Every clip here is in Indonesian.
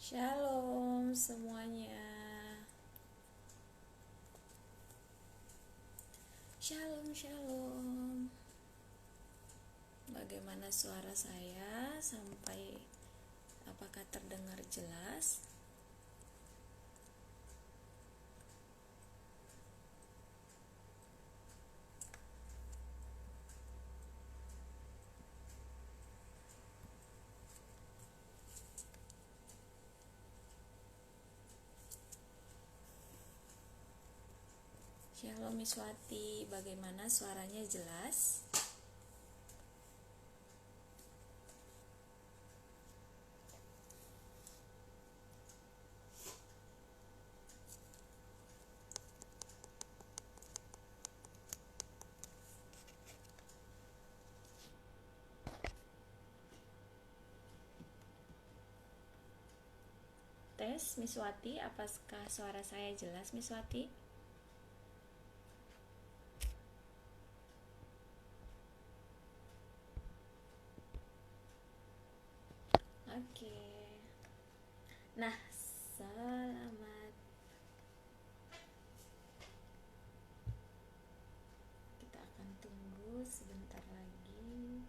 Shalom semuanya. Shalom, shalom. Bagaimana suara saya? Apakah terdengar jelas? Shalom Miswati, bagaimana suaranya jelas? Tes Miswati, apakah suara saya jelas Miswati? Oke. Nah, selamat. Kita akan tunggu sebentar lagi.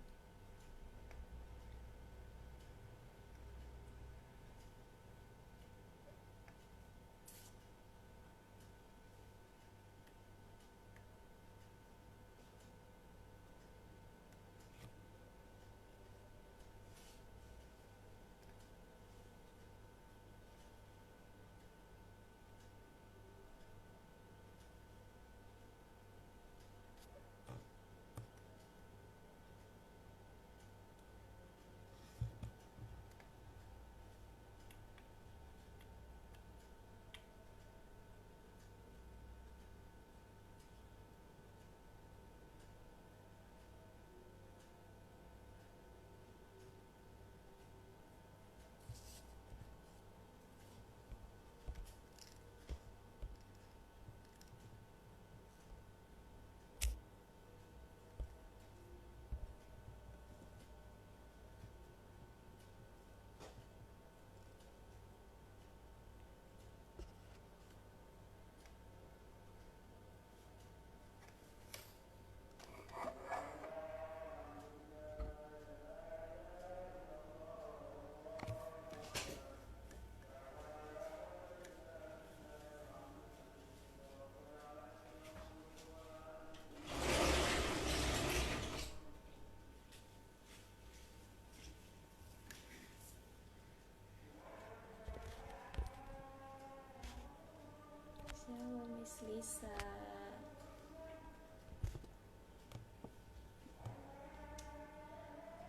Shalom Miss Lisa.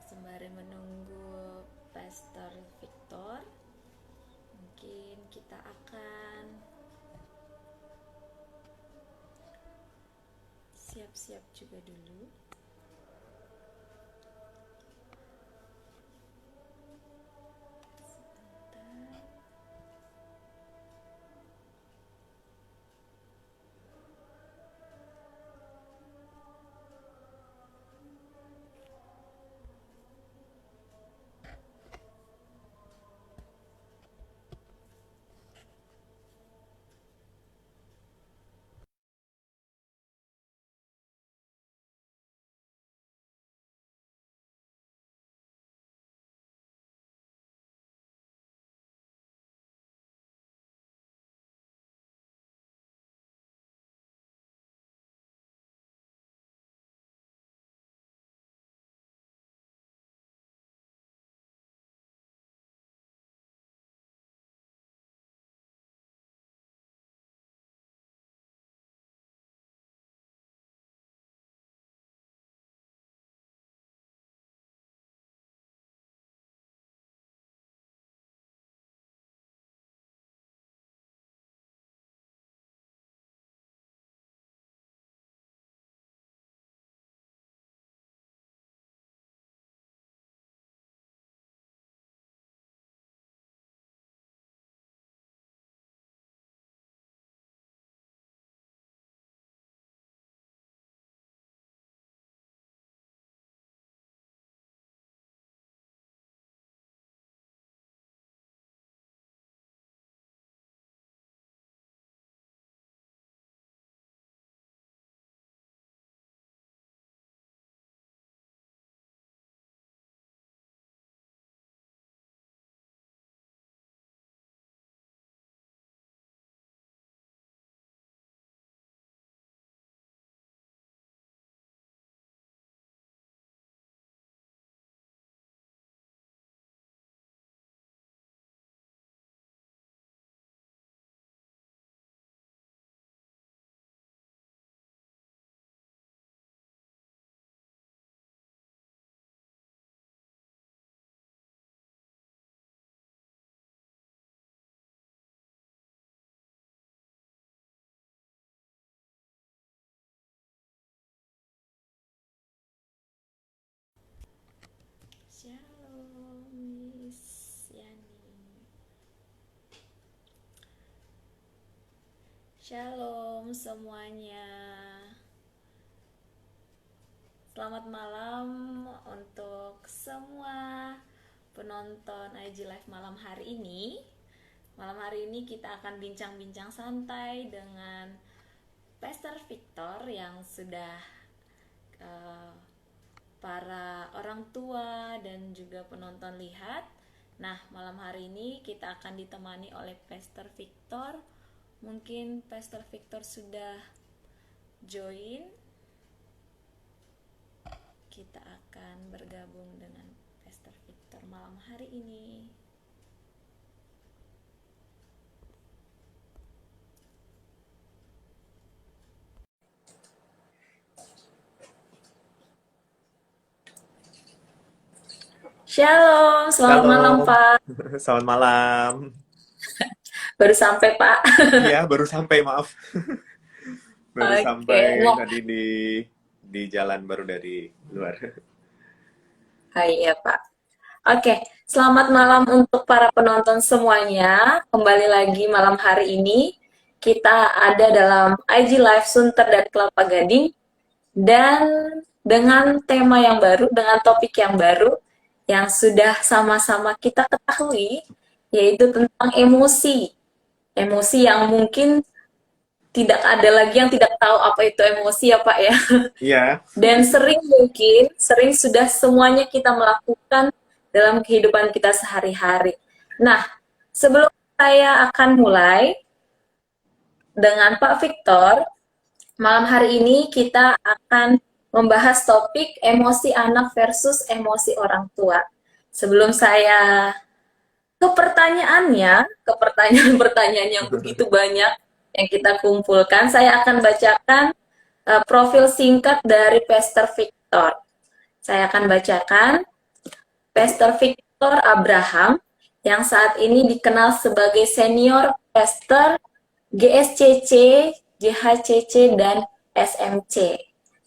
Sembari menunggu Pastor Victor, mungkin kita akan siap-siap juga dulu. Shalom semuanya. Selamat malam untuk semua penonton IG Live malam hari ini. Malam hari ini kita akan bincang-bincang santai dengan Pastor Victor yang sudah uh, para orang tua dan juga penonton lihat. Nah, malam hari ini kita akan ditemani oleh Pastor Victor. Mungkin Pastor Victor sudah join. Kita akan bergabung dengan Pastor Victor malam hari ini. Shalom, selamat malam Halo, Pak. selamat malam. Baru sampai Pak. Iya, baru sampai, maaf. Baru Oke, sampai nah, tadi di jalan baru dari luar. hai ya Pak. Oke, selamat malam untuk para penonton semuanya. Kembali lagi malam hari ini kita ada dalam IG Live Sunter dan Kelapa Gading dan dengan tema yang baru, dengan topik yang baru yang sudah sama-sama kita ketahui, yaitu tentang emosi. Emosi yang mungkin tidak ada lagi yang tidak tahu apa itu emosi ya Pak ya. Iya, Dan sering sudah semuanya kita melakukan dalam kehidupan kita sehari-hari. Nah, sebelum saya akan mulai dengan Pak Victor, malam hari ini kita akan membahas topik emosi anak versus emosi orang tua. Sebelum saya ke pertanyaan-pertanyaan yang begitu banyak yang kita kumpulkan, saya akan bacakan profil singkat dari Pastor Victor. Saya akan bacakan Pastor Victor Abraham yang saat ini dikenal sebagai senior pastor GSCC, JHCC, dan SMC.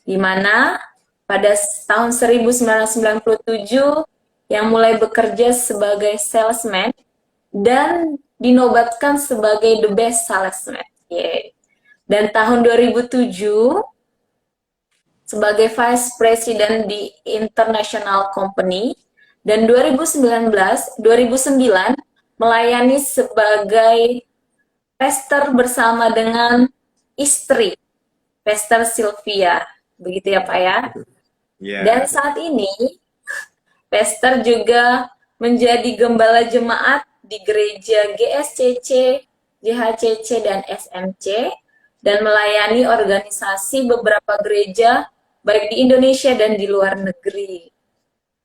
Di mana pada tahun 1997 yang mulai bekerja sebagai salesman dan dinobatkan sebagai the best salesman. Yeah. Dan tahun 2007 sebagai Vice President di International Company dan 2009 melayani sebagai pastor bersama dengan istri Pastor Sylvia. Begitu ya Pak ya. Dan iya. saat ini Pastor juga menjadi gembala jemaat di gereja GSCC, JHCC, dan SMC dan melayani organisasi beberapa gereja baik di Indonesia dan di luar negeri.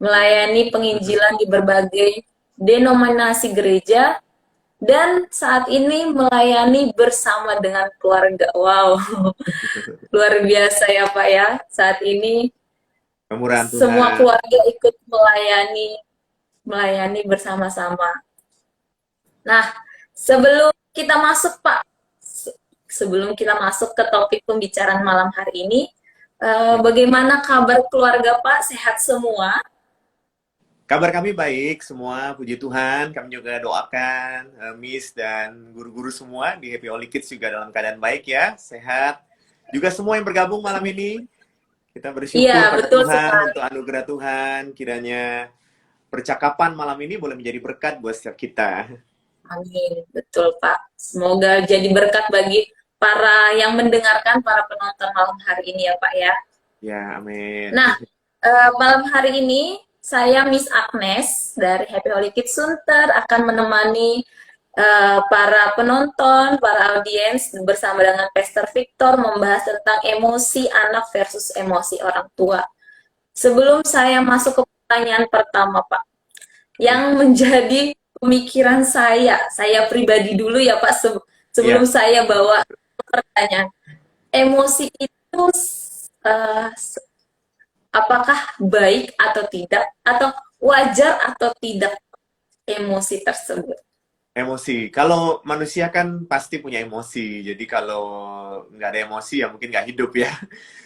Melayani penginjilan di berbagai denominasi gereja dan saat ini melayani bersama dengan keluarga. Wow, luar biasa ya Pak ya. Saat ini Kemurahan semua Tuhan. keluarga ikut melayani bersama-sama. Nah, sebelum kita masuk Pak, sebelum kita masuk ke topik pembicaraan malam hari ini, Ya. bagaimana kabar keluarga Pak? Sehat semua? Kabar kami baik semua, puji Tuhan. Kami juga doakan Miss dan guru-guru semua di Happy Holy Kids juga dalam keadaan baik ya, sehat. Juga semua yang bergabung malam ini, kita Iya, bersyukur pada betul Tuhan sekali. untuk anugerah Tuhan. Kiranya percakapan malam ini boleh menjadi berkat buat setiap kita. Amin, betul Pak. Semoga jadi berkat bagi para yang mendengarkan, para penonton malam hari ini ya Pak ya. Ya, amin. Nah, malam hari ini saya Miss Agnes dari Happy Holy Kids Sunter akan menemani para penonton, para audiens bersama dengan Pastor Victor membahas tentang emosi anak versus emosi orang tua. Sebelum saya masuk ke pertanyaan pertama, Pak, Ya, yang menjadi pemikiran saya pribadi dulu ya Pak, sebelum ya. saya bawa pertanyaan. Emosi itu uh, apakah baik atau tidak, atau wajar atau tidak emosi tersebut? Emosi. Kalau manusia kan pasti punya emosi. Jadi kalau nggak ada emosi ya mungkin nggak hidup ya.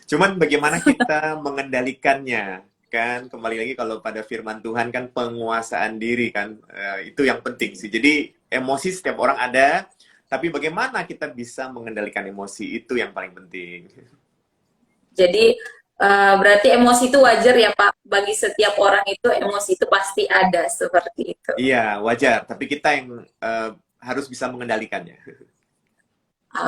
Cuman bagaimana kita mengendalikannya, kan? Kembali lagi kalau pada firman Tuhan kan penguasaan diri kan, itu yang penting sih. Jadi emosi setiap orang ada, Tapi bagaimana kita bisa mengendalikan emosi itu yang paling penting. Jadi berarti emosi itu wajar ya Pak, bagi setiap orang itu emosi itu pasti ada seperti itu. Iya, wajar. Tapi kita yang harus bisa mengendalikannya.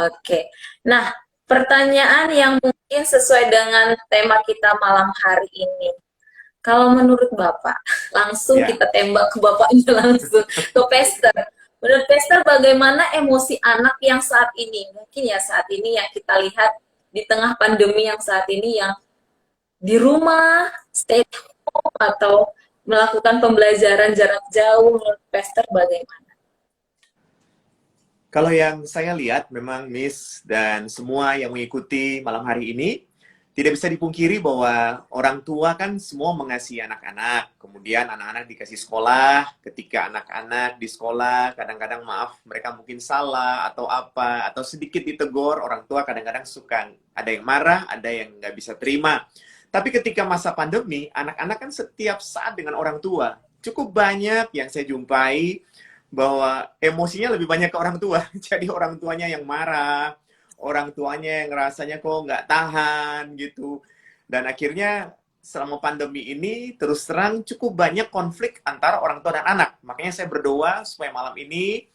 Oke. Nah, pertanyaan yang mungkin sesuai dengan tema kita malam hari ini. Kalau menurut Bapak, langsung Ya, kita tembak ke Bapaknya langsung, ke Pester. Menurut Pester, bagaimana emosi anak yang saat ini? Mungkin ya saat ini yang kita lihat di tengah pandemi yang saat ini yang di rumah, stay at home, atau melakukan pembelajaran jarak jauh, menurut Pester bagaimana? kalau yang saya lihat memang Miss dan semua yang mengikuti malam hari ini, tidak bisa dipungkiri bahwa orang tua kan semua mengasihi anak-anak. Kemudian anak-anak dikasih sekolah, ketika anak-anak di sekolah, kadang-kadang maaf, mereka mungkin salah atau apa, atau sedikit ditegur, orang tua kadang-kadang suka, ada yang marah, ada yang nggak bisa terima. Tapi ketika masa pandemi, anak-anak kan setiap saat dengan orang tua. Cukup banyak yang saya jumpai bahwa emosinya lebih banyak ke orang tua. Jadi orang tuanya yang marah, orang tuanya yang rasanya kok nggak tahan gitu. Dan akhirnya selama pandemi ini terus terang cukup banyak konflik antara orang tua dan anak. Makanya saya berdoa supaya malam ini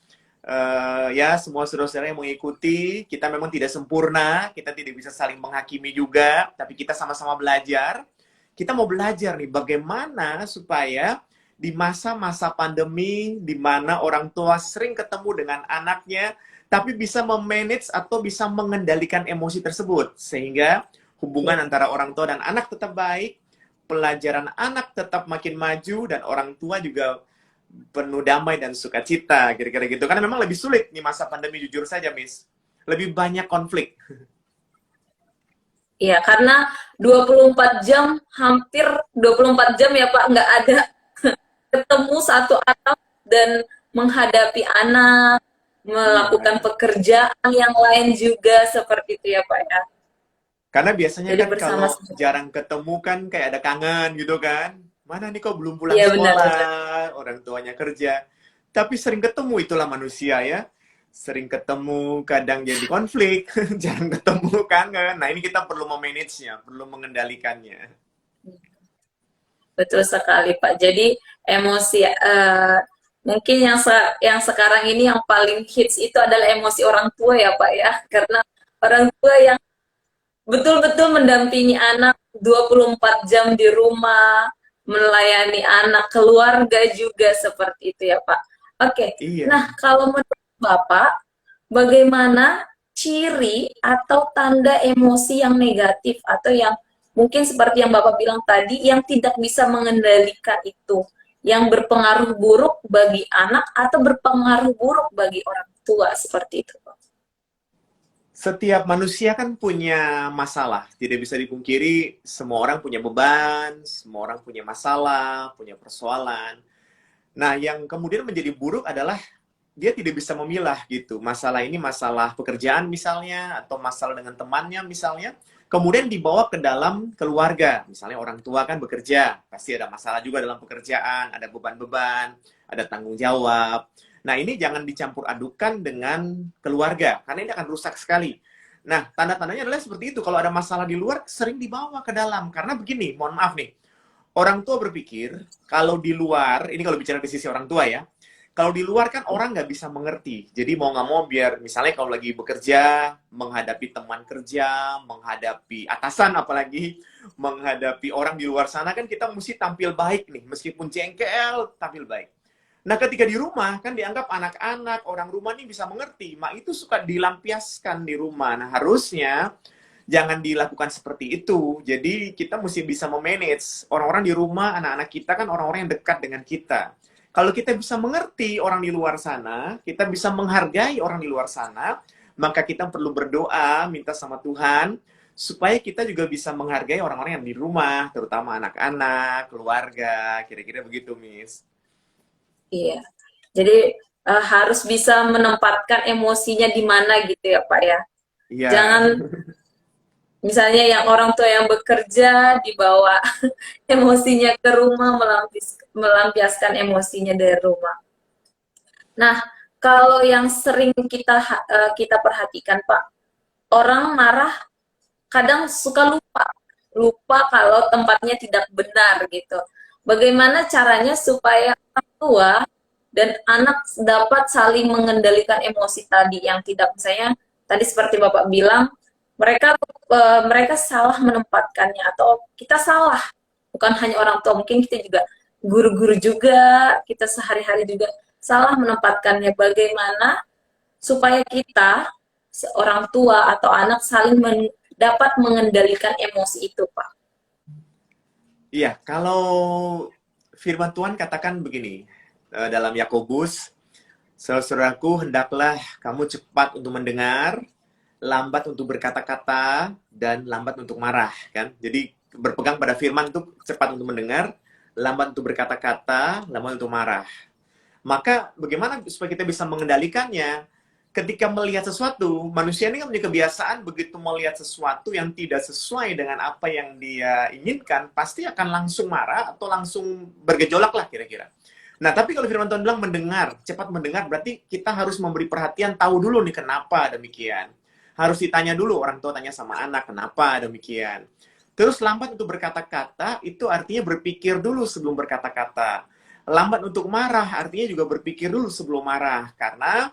ya semua saudara-saudara yang mengikuti, kita memang tidak sempurna, kita tidak bisa saling menghakimi juga, tapi kita sama-sama belajar. Kita mau belajar nih bagaimana supaya di masa-masa pandemi di mana orang tua sering ketemu dengan anaknya tapi bisa memanage atau bisa mengendalikan emosi tersebut sehingga hubungan antara orang tua dan anak tetap baik, pelajaran anak tetap makin maju dan orang tua juga penuh damai dan sukacita, kira-kira gitu. Karena memang lebih sulit di masa pandemi, jujur saja, Miss. Lebih banyak konflik. Iya, karena 24 jam, hampir 24 jam ya Pak, nggak ada ketemu satu atap dan menghadapi anak, melakukan Iya. pekerjaan yang lain juga seperti itu ya Pak ya. Karena biasanya Jadi kan kalau bersama-sama. jarang ketemu kan kayak ada kangen gitu kan. Mana nih kok belum pulang Iya benar-benar. sekolah, orang tuanya kerja. Tapi sering ketemu, itulah manusia ya. Sering ketemu, kadang jadi konflik, jarang ketemu, kangen. Nah ini kita perlu memanage-nya, perlu mengendalikannya. Betul sekali Pak. Jadi emosi mungkin yang sekarang ini yang paling hits itu adalah emosi orang tua ya Pak ya. Karena orang tua yang betul-betul mendampingi anak 24 jam di rumah, melayani anak, keluarga juga seperti itu ya Pak. Oke, Iya. nah kalau menurut Bapak, bagaimana ciri atau tanda emosi yang negatif atau yang mungkin seperti yang Bapak bilang tadi, yang tidak bisa mengendalikan itu, yang berpengaruh buruk bagi anak atau berpengaruh buruk bagi orang tua seperti itu Pak? Setiap manusia kan punya masalah. Tidak bisa dipungkiri, semua orang punya beban, semua orang punya masalah, punya persoalan. Nah, yang kemudian menjadi buruk adalah dia tidak bisa memilah gitu. Masalah ini masalah pekerjaan misalnya, atau masalah dengan temannya misalnya, kemudian dibawa ke dalam keluarga. Misalnya orang tua kan bekerja, pasti ada masalah juga dalam pekerjaan, ada beban-beban, ada tanggung jawab. Nah, ini jangan dicampur adukan dengan keluarga, karena ini akan rusak sekali. Nah, tanda-tandanya adalah seperti itu. Kalau ada masalah di luar, sering dibawa ke dalam. Karena begini, mohon maaf nih, orang tua berpikir, kalau di luar, ini kalau bicara di sisi orang tua ya, kalau di luar kan orang nggak bisa mengerti. Jadi mau nggak mau biar misalnya kalau lagi bekerja, menghadapi teman kerja, menghadapi atasan apalagi, menghadapi orang di luar sana kan kita mesti tampil baik nih. Meskipun jengkel, tampil baik. Nah ketika di rumah kan dianggap anak-anak, orang rumah nih bisa mengerti. Mak itu suka dilampiaskan di rumah. Nah harusnya jangan dilakukan seperti itu. Jadi kita mesti bisa memanage orang-orang di rumah, anak-anak kita kan orang-orang yang dekat dengan kita. Kalau kita bisa mengerti orang di luar sana, kita bisa menghargai orang di luar sana, maka kita perlu berdoa, minta sama Tuhan, supaya kita juga bisa menghargai orang-orang yang di rumah, terutama anak-anak, keluarga, kira-kira begitu, Miss. Iya. Jadi harus bisa menempatkan emosinya di mana gitu ya Pak ya. Iya, Jangan misalnya yang orang tua yang bekerja dibawa emosinya ke rumah melampiaskan emosinya dari rumah. Nah, kalau yang sering kita perhatikan, Pak, orang marah kadang suka lupa kalau tempatnya tidak benar gitu. Bagaimana caranya supaya orang tua dan anak dapat saling mengendalikan emosi tadi yang tidak, misalnya tadi seperti Bapak bilang, mereka salah menempatkannya atau kita salah, bukan hanya orang tua, mungkin kita juga guru-guru juga, kita sehari-hari juga salah menempatkannya. Bagaimana supaya kita seorang tua atau anak saling dapat mengendalikan emosi itu, Pak? Iya, kalau firman Tuhan katakan begini, dalam Yakobus, saudaraku, hendaklah kamu cepat untuk mendengar, lambat untuk berkata-kata, dan lambat untuk marah, kan? Jadi berpegang pada firman itu cepat untuk mendengar, lambat untuk berkata-kata, lambat untuk marah. Maka bagaimana supaya kita bisa mengendalikannya? Ketika melihat sesuatu, manusia ini kan punya kebiasaan begitu melihat sesuatu yang tidak sesuai dengan apa yang dia inginkan, pasti akan langsung marah atau langsung bergejolak lah kira-kira. Nah, tapi kalau firman Tuhan bilang mendengar, cepat mendengar, berarti kita harus memberi perhatian, tahu dulu nih kenapa demikian. Harus ditanya dulu, orang tua tanya sama anak, kenapa demikian. Terus lambat untuk berkata-kata, itu artinya berpikir dulu sebelum berkata-kata. Lambat untuk marah, artinya juga berpikir dulu sebelum marah. Karena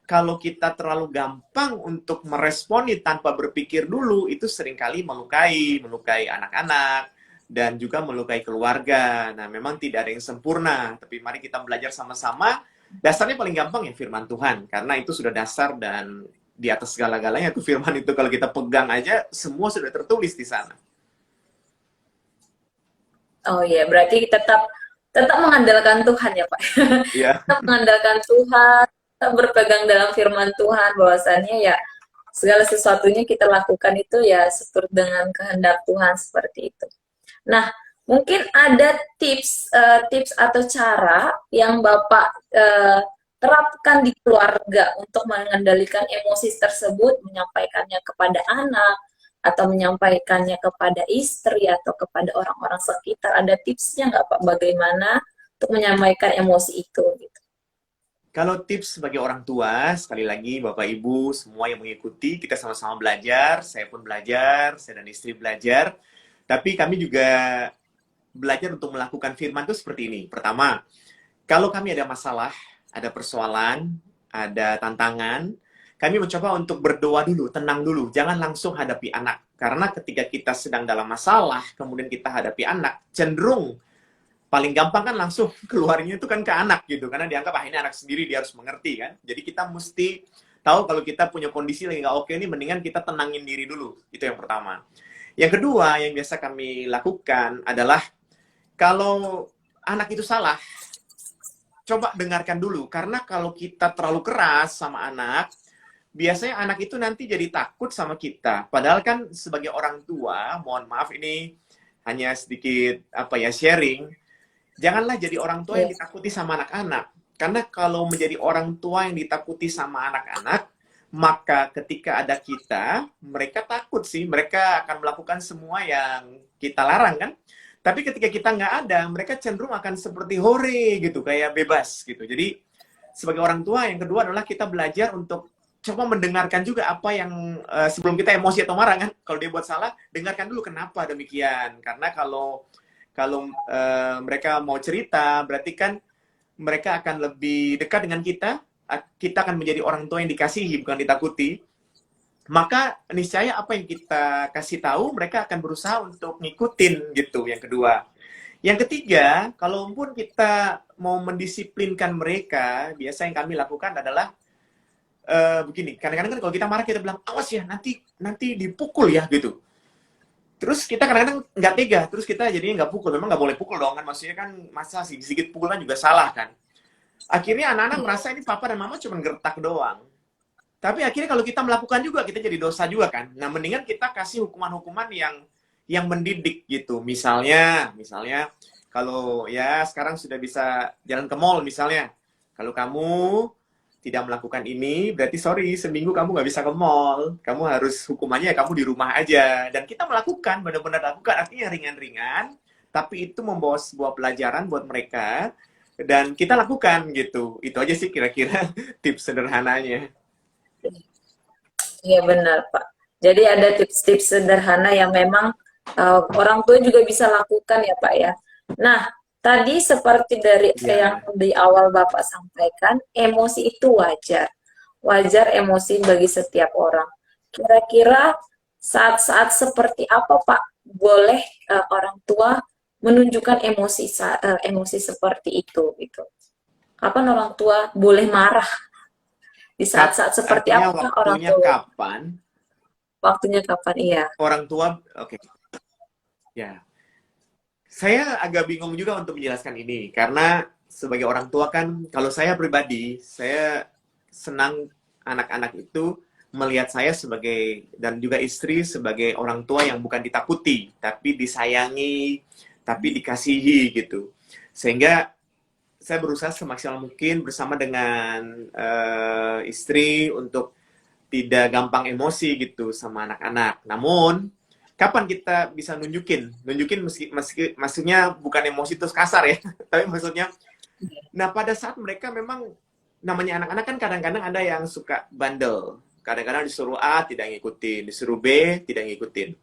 kalau kita terlalu gampang untuk meresponi tanpa berpikir dulu, itu seringkali melukai anak-anak, dan juga melukai keluarga. Nah, memang tidak ada yang sempurna, tapi mari kita belajar sama-sama. Dasarnya paling gampang ya firman Tuhan, karena itu sudah dasar dan di atas segala-galanya itu firman itu kalau kita pegang aja, semua sudah tertulis di sana. Oh iya, berarti tetap tetap mengandalkan Tuhan ya, Pak. Iya. Tetap mengandalkan Tuhan, tetap berpegang dalam firman Tuhan, bahwasannya ya segala sesuatunya kita lakukan itu ya seturut dengan kehendak Tuhan, seperti itu. Nah, mungkin ada tips atau cara yang Bapak terapkan di keluarga untuk mengendalikan emosi tersebut, menyampaikannya kepada anak atau menyampaikannya kepada istri atau kepada orang-orang sekitar. Ada tipsnya nggak, Pak, bagaimana untuk menyampaikan emosi itu gitu? Kalau tips sebagai orang tua, sekali lagi Bapak Ibu semua yang mengikuti, kita sama-sama belajar, saya pun belajar, saya dan istri belajar, tapi kami juga belajar untuk melakukan firman itu seperti ini. Pertama, kalau kami ada masalah, ada persoalan, ada tantangan, kami mencoba untuk berdoa dulu, tenang dulu, jangan langsung hadapi anak. Karena ketika kita sedang dalam masalah, kemudian kita hadapi anak, cenderung paling gampang kan langsung keluarnya itu kan ke anak gitu, karena dianggap ini anak sendiri, dia harus mengerti kan. Jadi kita mesti tahu kalau kita punya kondisi lagi nggak oke ini, mendingan kita tenangin diri dulu. Itu yang pertama. Yang kedua yang biasa kami lakukan adalah kalau anak itu salah, coba dengarkan dulu. Karena kalau kita terlalu keras sama anak, biasanya anak itu nanti jadi takut sama kita. Padahal kan sebagai orang tua, mohon maaf ini hanya sedikit sharing. Janganlah jadi orang tua yang ditakuti sama anak-anak. Karena kalau menjadi orang tua yang ditakuti sama anak-anak, maka ketika ada kita, mereka takut sih. Mereka akan melakukan semua yang kita larang kan. Tapi ketika kita nggak ada, mereka cenderung akan seperti hore gitu, kayak bebas gitu. Jadi sebagai orang tua, yang kedua adalah kita belajar untuk coba mendengarkan juga apa yang sebelum kita emosi atau marah kan. Kalau dia buat salah, dengarkan dulu kenapa demikian. Karena kalau mereka mau cerita, berarti kan mereka akan lebih dekat dengan kita. Kita akan menjadi orang tua yang dikasihi, bukan ditakuti. Maka niscaya apa yang kita kasih tahu, mereka akan berusaha untuk ngikutin gitu. Yang kedua. Yang ketiga, kalaupun kita mau mendisiplinkan mereka, biasa yang kami lakukan adalah begini. Kadang-kadang kan kalau kita marah, kita bilang, awas ya, nanti dipukul ya gitu. Terus kita kadang-kadang nggak tega, terus kita jadinya nggak pukul. Memang nggak boleh pukul dong kan, maksudnya kan masa sedikit pukul kan juga salah kan. Akhirnya anak-anak merasa ini papa dan mama cuma gertak doang. Tapi akhirnya kalau kita melakukan juga, kita jadi dosa juga kan. Nah, mendingan kita kasih hukuman-hukuman yang mendidik gitu. Misalnya kalau ya sekarang sudah bisa jalan ke mall misalnya. Kalau kamu tidak melakukan ini, berarti sorry, seminggu kamu nggak bisa ke mall. Kamu harus hukumannya kamu di rumah aja. Dan kita melakukan, benar-benar lakukan, artinya ringan-ringan, tapi itu membawa sebuah pelajaran buat mereka, dan kita lakukan gitu. Itu aja sih kira-kira tips sederhananya. Iya benar, Pak. Jadi ada tips-tips sederhana yang memang orang tua juga bisa lakukan ya, Pak ya. Nah, tadi seperti dari yang Ya, di awal Bapak sampaikan, emosi itu wajar. Wajar emosi bagi setiap orang. Kira-kira saat-saat seperti apa, Pak, boleh orang tua menunjukkan emosi seperti itu gitu. Kapan orang tua boleh marah? Di saat-saat seperti artinya apa orang waktunya tua? kapan Waktunya kapan? Iya. orang tua, oke, ya. Saya agak bingung juga untuk menjelaskan ini karena sebagai orang tua kan, kalau saya pribadi, saya senang anak-anak itu melihat saya sebagai dan juga istri sebagai orang tua yang bukan ditakuti, tapi disayangi, tapi dikasihi gitu. Sehingga saya berusaha semaksimal mungkin bersama dengan istri untuk tidak gampang emosi gitu sama anak-anak. Namun kapan kita bisa nunjukin maksudnya bukan emosi terus kasar ya, tapi maksudnya, nah pada saat mereka memang, namanya anak-anak kan kadang-kadang ada yang suka bandel, kadang-kadang disuruh A tidak ngikutin, disuruh B tidak ngikutin.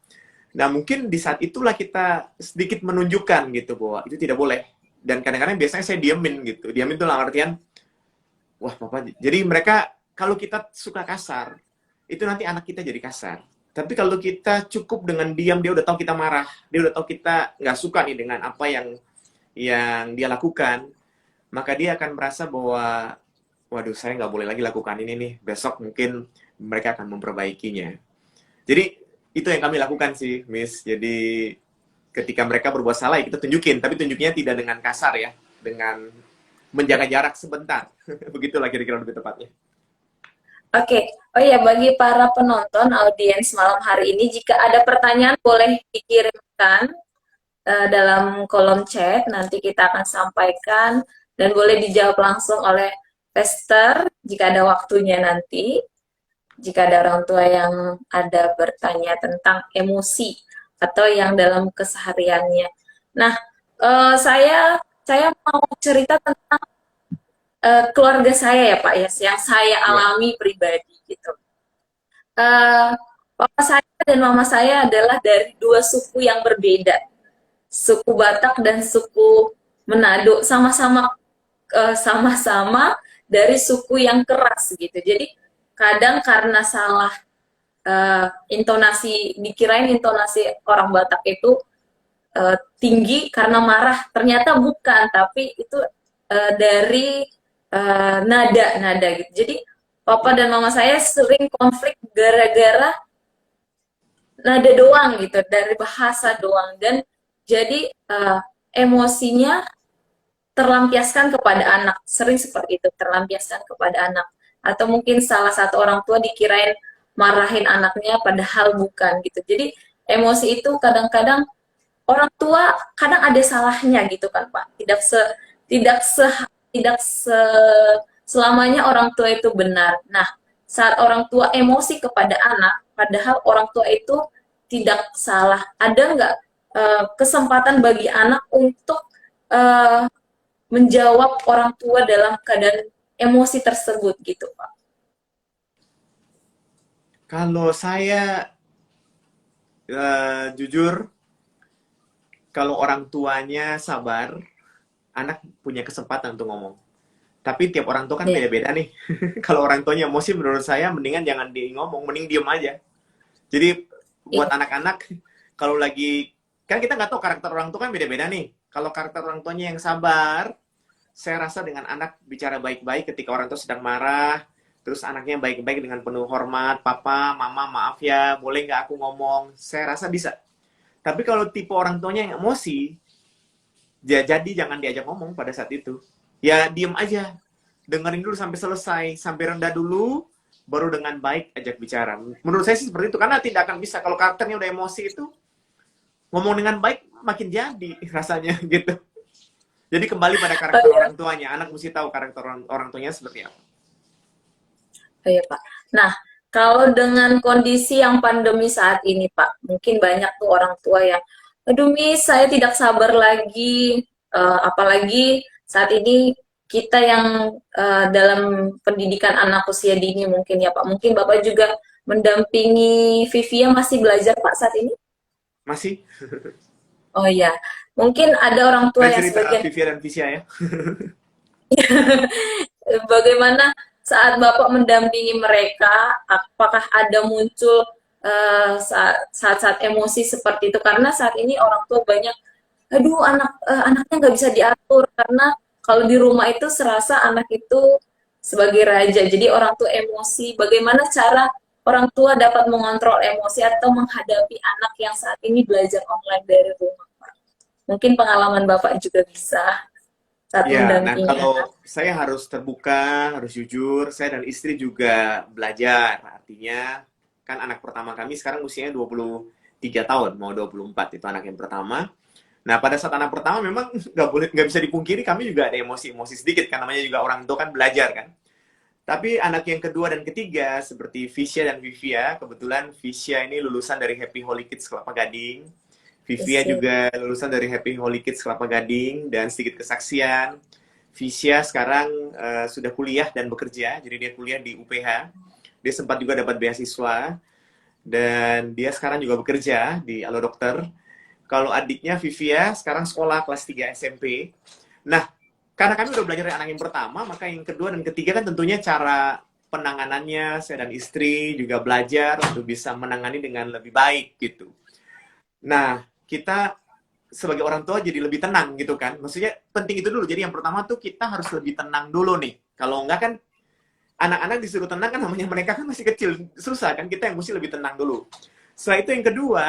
Nah mungkin di saat itulah kita sedikit menunjukkan gitu bahwa itu tidak boleh. Dan kadang-kadang biasanya saya diemin gitu, diemin itu dalam artian, wah papa, jadi mereka, kalau kita suka kasar itu nanti anak kita jadi kasar. Tapi kalau kita cukup dengan diam, dia udah tahu kita marah, dia udah tahu kita nggak suka nih dengan apa yang dia lakukan, maka dia akan merasa bahwa, waduh saya nggak boleh lagi lakukan ini nih, besok mungkin mereka akan memperbaikinya. Jadi itu yang kami lakukan sih, Miss. Jadi ketika mereka berbuat salah ya kita tunjukin, tapi tunjuknya tidak dengan kasar ya, dengan menjaga jarak sebentar. Begitulah kira-kira lebih tepatnya. Oke, oh ya bagi para penonton audiens malam hari ini, jika ada pertanyaan boleh dikirimkan dalam kolom chat, nanti kita akan sampaikan dan boleh dijawab langsung oleh tester jika ada waktunya nanti. Jika ada orang tua yang ada bertanya tentang emosi atau yang dalam kesehariannya. Nah, saya mau cerita tentang keluarga saya ya Pak ya, yang saya Ya. alami pribadi gitu. Eh, Papa saya dan mama saya adalah dari dua suku yang berbeda, suku Batak dan suku Manado, sama-sama dari suku yang keras gitu. Jadi kadang karena salah intonasi, dikirain intonasi orang Batak itu tinggi karena marah, ternyata bukan, tapi itu dari nada gitu. Jadi papa dan mama saya sering konflik gara-gara nada doang gitu, dari bahasa doang, dan jadi emosinya terlampiaskan kepada anak, sering seperti itu, terlampiaskan kepada anak, atau mungkin salah satu orang tua dikirain marahin anaknya padahal bukan gitu. Jadi emosi itu kadang-kadang orang tua kadang ada salahnya gitu kan Pak, tidak se tidak se selamanya orang tua itu benar. Nah, saat orang tua emosi kepada anak padahal orang tua itu tidak salah, ada nggak kesempatan bagi anak untuk uh, menjawab orang tua dalam keadaan emosi tersebut gitu Pak? Kalau saya jujur, kalau orang tuanya sabar, anak punya kesempatan untuk ngomong. Tapi tiap orang tua kan Iya, beda-beda nih. Kalau orang tuanya emosi, menurut saya mendingan jangan di ngomong, mending diem aja. Jadi buat iya, anak-anak, kalau lagi, kan kita nggak tahu karakter orang tua kan beda-beda nih. Kalau karakter orang tuanya yang sabar, saya rasa dengan anak bicara baik-baik ketika orang tua sedang marah, terus anaknya baik-baik dengan penuh hormat, papa, mama, maaf ya, boleh nggak aku ngomong? Saya rasa bisa. Tapi kalau tipe orang tuanya yang emosi, jadi jangan diajak ngomong pada saat itu. Ya diem aja, dengerin dulu sampai selesai, sampai rendah dulu, baru dengan baik ajak bicara. Menurut saya sih seperti itu, karena tidak akan bisa kalau karakternya udah emosi itu, ngomong dengan baik makin jadi rasanya gitu. Jadi kembali pada oh karakter iya, orang tuanya, anak mesti tahu karakter orang tuanya seperti apa. oh iya Pak. Nah, kalau dengan kondisi yang pandemi saat ini Pak, mungkin banyak tuh orang tua yang, aduh Miss, saya tidak sabar lagi, apalagi saat ini kita yang dalam pendidikan anak usia dini mungkin ya Pak. Mungkin Bapak juga mendampingi Vivia masih belajar Pak saat ini? Masih? Oh iya, mungkin ada orang tua Lain yang cerita sebagian Vivia dan Visya ya. bagaimana saat Bapak mendampingi mereka, apakah ada muncul saat-saat emosi seperti itu? Karena saat ini orang tua banyak, aduh anaknya nggak bisa diatur karena kalau di rumah itu serasa anak itu sebagai raja. Jadi orang tua emosi. Bagaimana cara orang tua dapat mengontrol emosi atau menghadapi anak yang saat ini belajar online dari rumah, Pak? Mungkin pengalaman Bapak juga bisa saat Ya, nah mendampingi anak. kalau saya harus terbuka, harus jujur, saya dan istri juga belajar. Artinya, kan anak pertama kami sekarang usianya 23 tahun, mau 24, itu anak yang pertama. Nah, pada saat anak pertama memang nggak bisa dipungkiri kami juga ada emosi-emosi sedikit, kan namanya juga orang tua kan belajar kan. Tapi anak yang kedua dan ketiga, seperti Visya dan Vivia, kebetulan Visya ini lulusan dari Happy Holy Kids Kelapa Gading. Vivia Isi. juga lulusan dari Happy Holy Kids Kelapa Gading, dan sedikit kesaksian. Visya sekarang sudah kuliah dan bekerja, jadi dia kuliah di UPH. Dia sempat juga dapat beasiswa, dan dia sekarang juga bekerja di Alo Dokter. Kalau adiknya Vivia sekarang sekolah kelas 3 SMP. Nah, karena kami udah belajar dari anak yang pertama, maka yang kedua dan ketiga kan tentunya cara penanganannya, saya dan istri juga belajar untuk bisa menangani dengan lebih baik gitu. Nah, kita sebagai orang tua jadi lebih tenang gitu kan. Maksudnya penting itu dulu. Jadi yang pertama tuh kita harus lebih tenang dulu nih. Kalau enggak kan anak-anak disuruh tenang kan namanya mereka kan masih kecil. Susah kan, kita yang mesti lebih tenang dulu. Setelah itu yang kedua,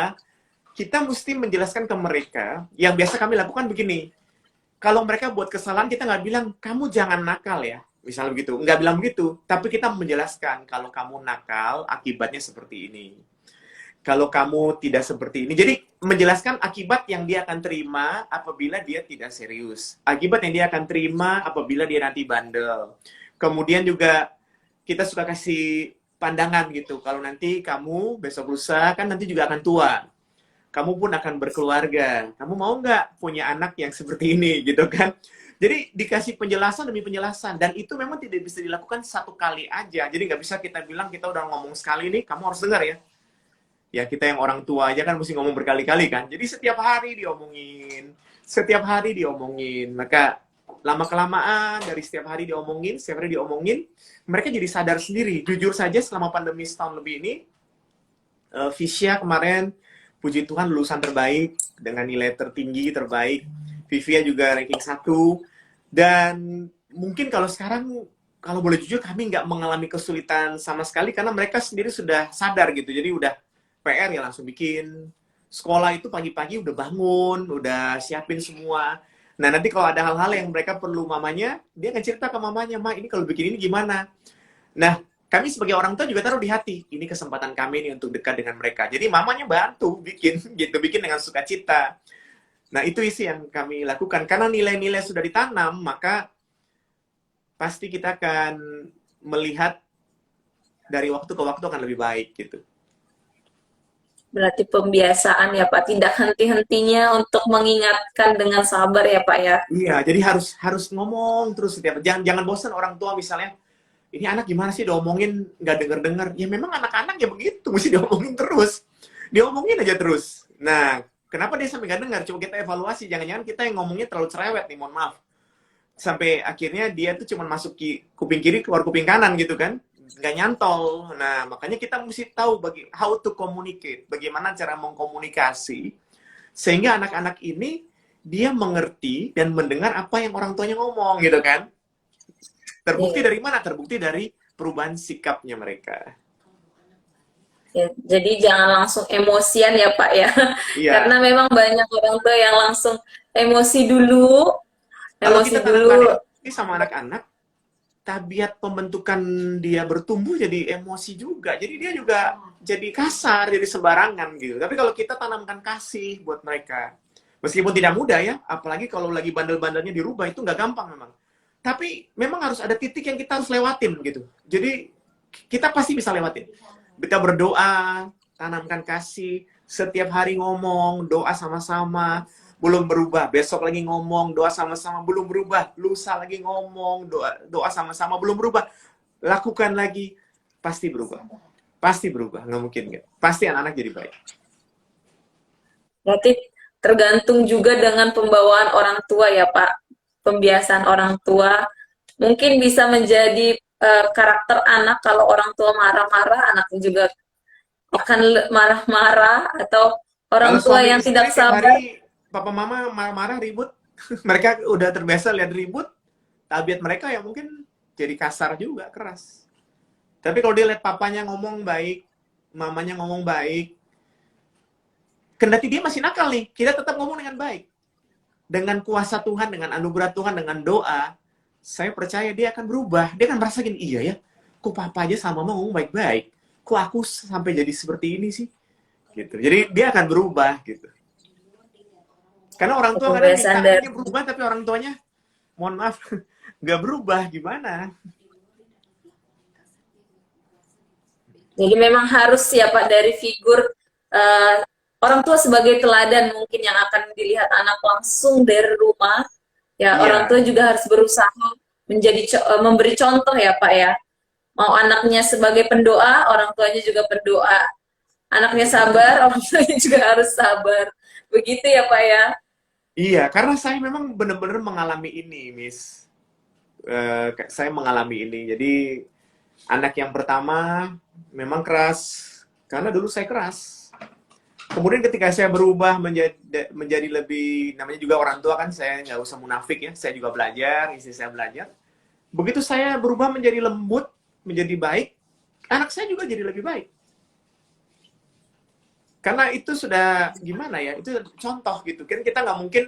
kita mesti menjelaskan ke mereka, yang biasa kami lakukan begini. Kalau mereka buat kesalahan, kita nggak bilang, kamu jangan nakal ya. Misalnya begitu. Nggak bilang begitu. Tapi kita menjelaskan, kalau kamu nakal, akibatnya seperti ini. Kalau kamu tidak seperti ini. Jadi menjelaskan akibat yang dia akan terima apabila dia tidak serius. Akibat yang dia akan terima apabila dia nanti bandel. Kemudian juga kita suka kasih pandangan gitu. Kalau nanti kamu besok lusa kan nanti juga akan tua. Kamu pun akan berkeluarga. Kamu mau nggak punya anak yang seperti ini gitu kan? Jadi dikasih penjelasan demi penjelasan. Dan itu memang tidak bisa dilakukan satu kali aja. Jadi nggak bisa kita bilang kita udah ngomong sekali nih, kamu harus dengar ya. Ya kita yang orang tua aja kan mesti ngomong berkali-kali kan. Jadi setiap hari diomongin, setiap hari diomongin. Maka lama-kelamaan dari setiap hari diomongin, mereka jadi sadar sendiri. Jujur saja selama pandemi setahun lebih ini, Visya kemarin, puji Tuhan lulusan terbaik, dengan nilai tertinggi terbaik. Vivia juga ranking 1. Dan mungkin kalau sekarang, kalau boleh jujur, kami nggak mengalami kesulitan sama sekali, karena mereka sendiri sudah sadar gitu. Jadi udah PR ya langsung bikin. Sekolah itu pagi-pagi udah bangun, udah siapin semua. Nah, nanti kalau ada hal-hal yang mereka perlu mamanya, dia akan cerita ke mamanya, "Ma, ini kalau bikin ini gimana?" Nah, kami sebagai orang tua juga taruh di hati, ini kesempatan kami nih untuk dekat dengan mereka. Jadi mamanya bantu bikin gitu, bikin dengan sukacita. Nah, itu isi yang kami lakukan. Karena nilai-nilai sudah ditanam, maka pasti kita akan melihat dari waktu ke waktu akan lebih baik gitu. Berarti pembiasaan ya Pak, tidak henti-hentinya untuk mengingatkan dengan sabar ya Pak ya. Iya, jadi harus harus ngomong terus setiap jangan jangan bosan orang tua misalnya, ini anak gimana sih diomongin nggak denger-denger. Ya memang anak-anak ya begitu, mesti diomongin terus. Diomongin aja terus. Nah, kenapa dia sampai nggak dengar? Coba kita evaluasi, jangan-jangan kita yang ngomongnya terlalu cerewet nih, mohon maaf. Sampai akhirnya dia tuh cuma masuk kuping kiri, keluar kuping kanan gitu kan. Nggak nyantol. Nah, makanya kita mesti tahu how to communicate. Bagaimana cara mengkomunikasi. Sehingga anak-anak ini dia mengerti dan mendengar apa yang orang tuanya ngomong gitu kan. Terbukti Iya. dari mana? Terbukti dari perubahan sikapnya mereka. Ya, jadi jangan langsung emosian ya Pak ya. Karena Iya. memang banyak orang tua yang langsung emosi dulu, Kalau emosi kita dulu. tanamkan ini sama anak-anak, tabiat pembentukan dia bertumbuh jadi emosi juga. Jadi dia juga jadi kasar, jadi sembarangan gitu. Tapi kalau kita tanamkan kasih buat mereka, meskipun tidak mudah ya, apalagi kalau lagi bandel-bandelnya dirubah, itu nggak gampang memang. Tapi memang harus ada titik yang kita harus lewatin gitu. Jadi kita pasti bisa lewatin. Kita berdoa, tanamkan kasih, setiap hari ngomong, doa sama-sama. belum berubah, besok lagi ngomong, doa sama-sama belum berubah, lusa lagi ngomong, doa sama-sama belum berubah, lakukan lagi, pasti berubah. Pasti berubah, nggak mungkin nggak. Pasti anak-anak jadi baik. Berarti tergantung juga dengan pembawaan orang tua ya Pak. Pembiasaan orang tua mungkin bisa menjadi karakter anak. Kalau orang tua marah-marah, anak juga akan marah-marah, atau Kalau orang tua suami yang istri tidak tiap sabar. hari papa mama marah-marah ribut, mereka udah terbiasa lihat ribut, tabiat mereka ya mungkin jadi kasar juga, keras. Tapi kalau dia lihat papanya ngomong baik, mamanya ngomong baik, kendati dia masih nakal nih, kita tetap ngomong dengan baik. Dengan kuasa Tuhan, dengan anugerah Tuhan, dengan doa, saya percaya dia akan berubah. Dia akan merasa gini, iya ya, kok papa aja sama mama ngomong baik-baik, kok aku sampai jadi seperti ini sih? Gitu. Jadi dia akan berubah gitu. Karena orang tua kadang minta Pembiasaan dari, anaknya berubah, tapi orang tuanya, mohon maaf, nggak berubah, gimana? jadi memang harus ya Pak, dari figur eh, orang tua sebagai teladan mungkin yang akan dilihat anak langsung dari rumah. Ya, orang Iya, tua juga harus berusaha memberi contoh ya Pak ya. Mau anaknya sebagai pendoa, orang tuanya juga berdoa. Anaknya sabar, orang tuanya juga harus sabar. Begitu ya Pak ya. iya, karena saya memang benar-benar mengalami ini, Miss. Saya mengalami ini. Jadi anak yang pertama memang keras, karena dulu saya keras. Kemudian ketika saya berubah menjadi lebih, namanya juga orang tua kan, saya nggak usah munafik ya, saya juga belajar, istri saya belajar. Begitu saya berubah menjadi lembut, menjadi baik, anak saya juga jadi lebih baik. Karena itu sudah gimana ya, itu contoh gitu kan, kita nggak mungkin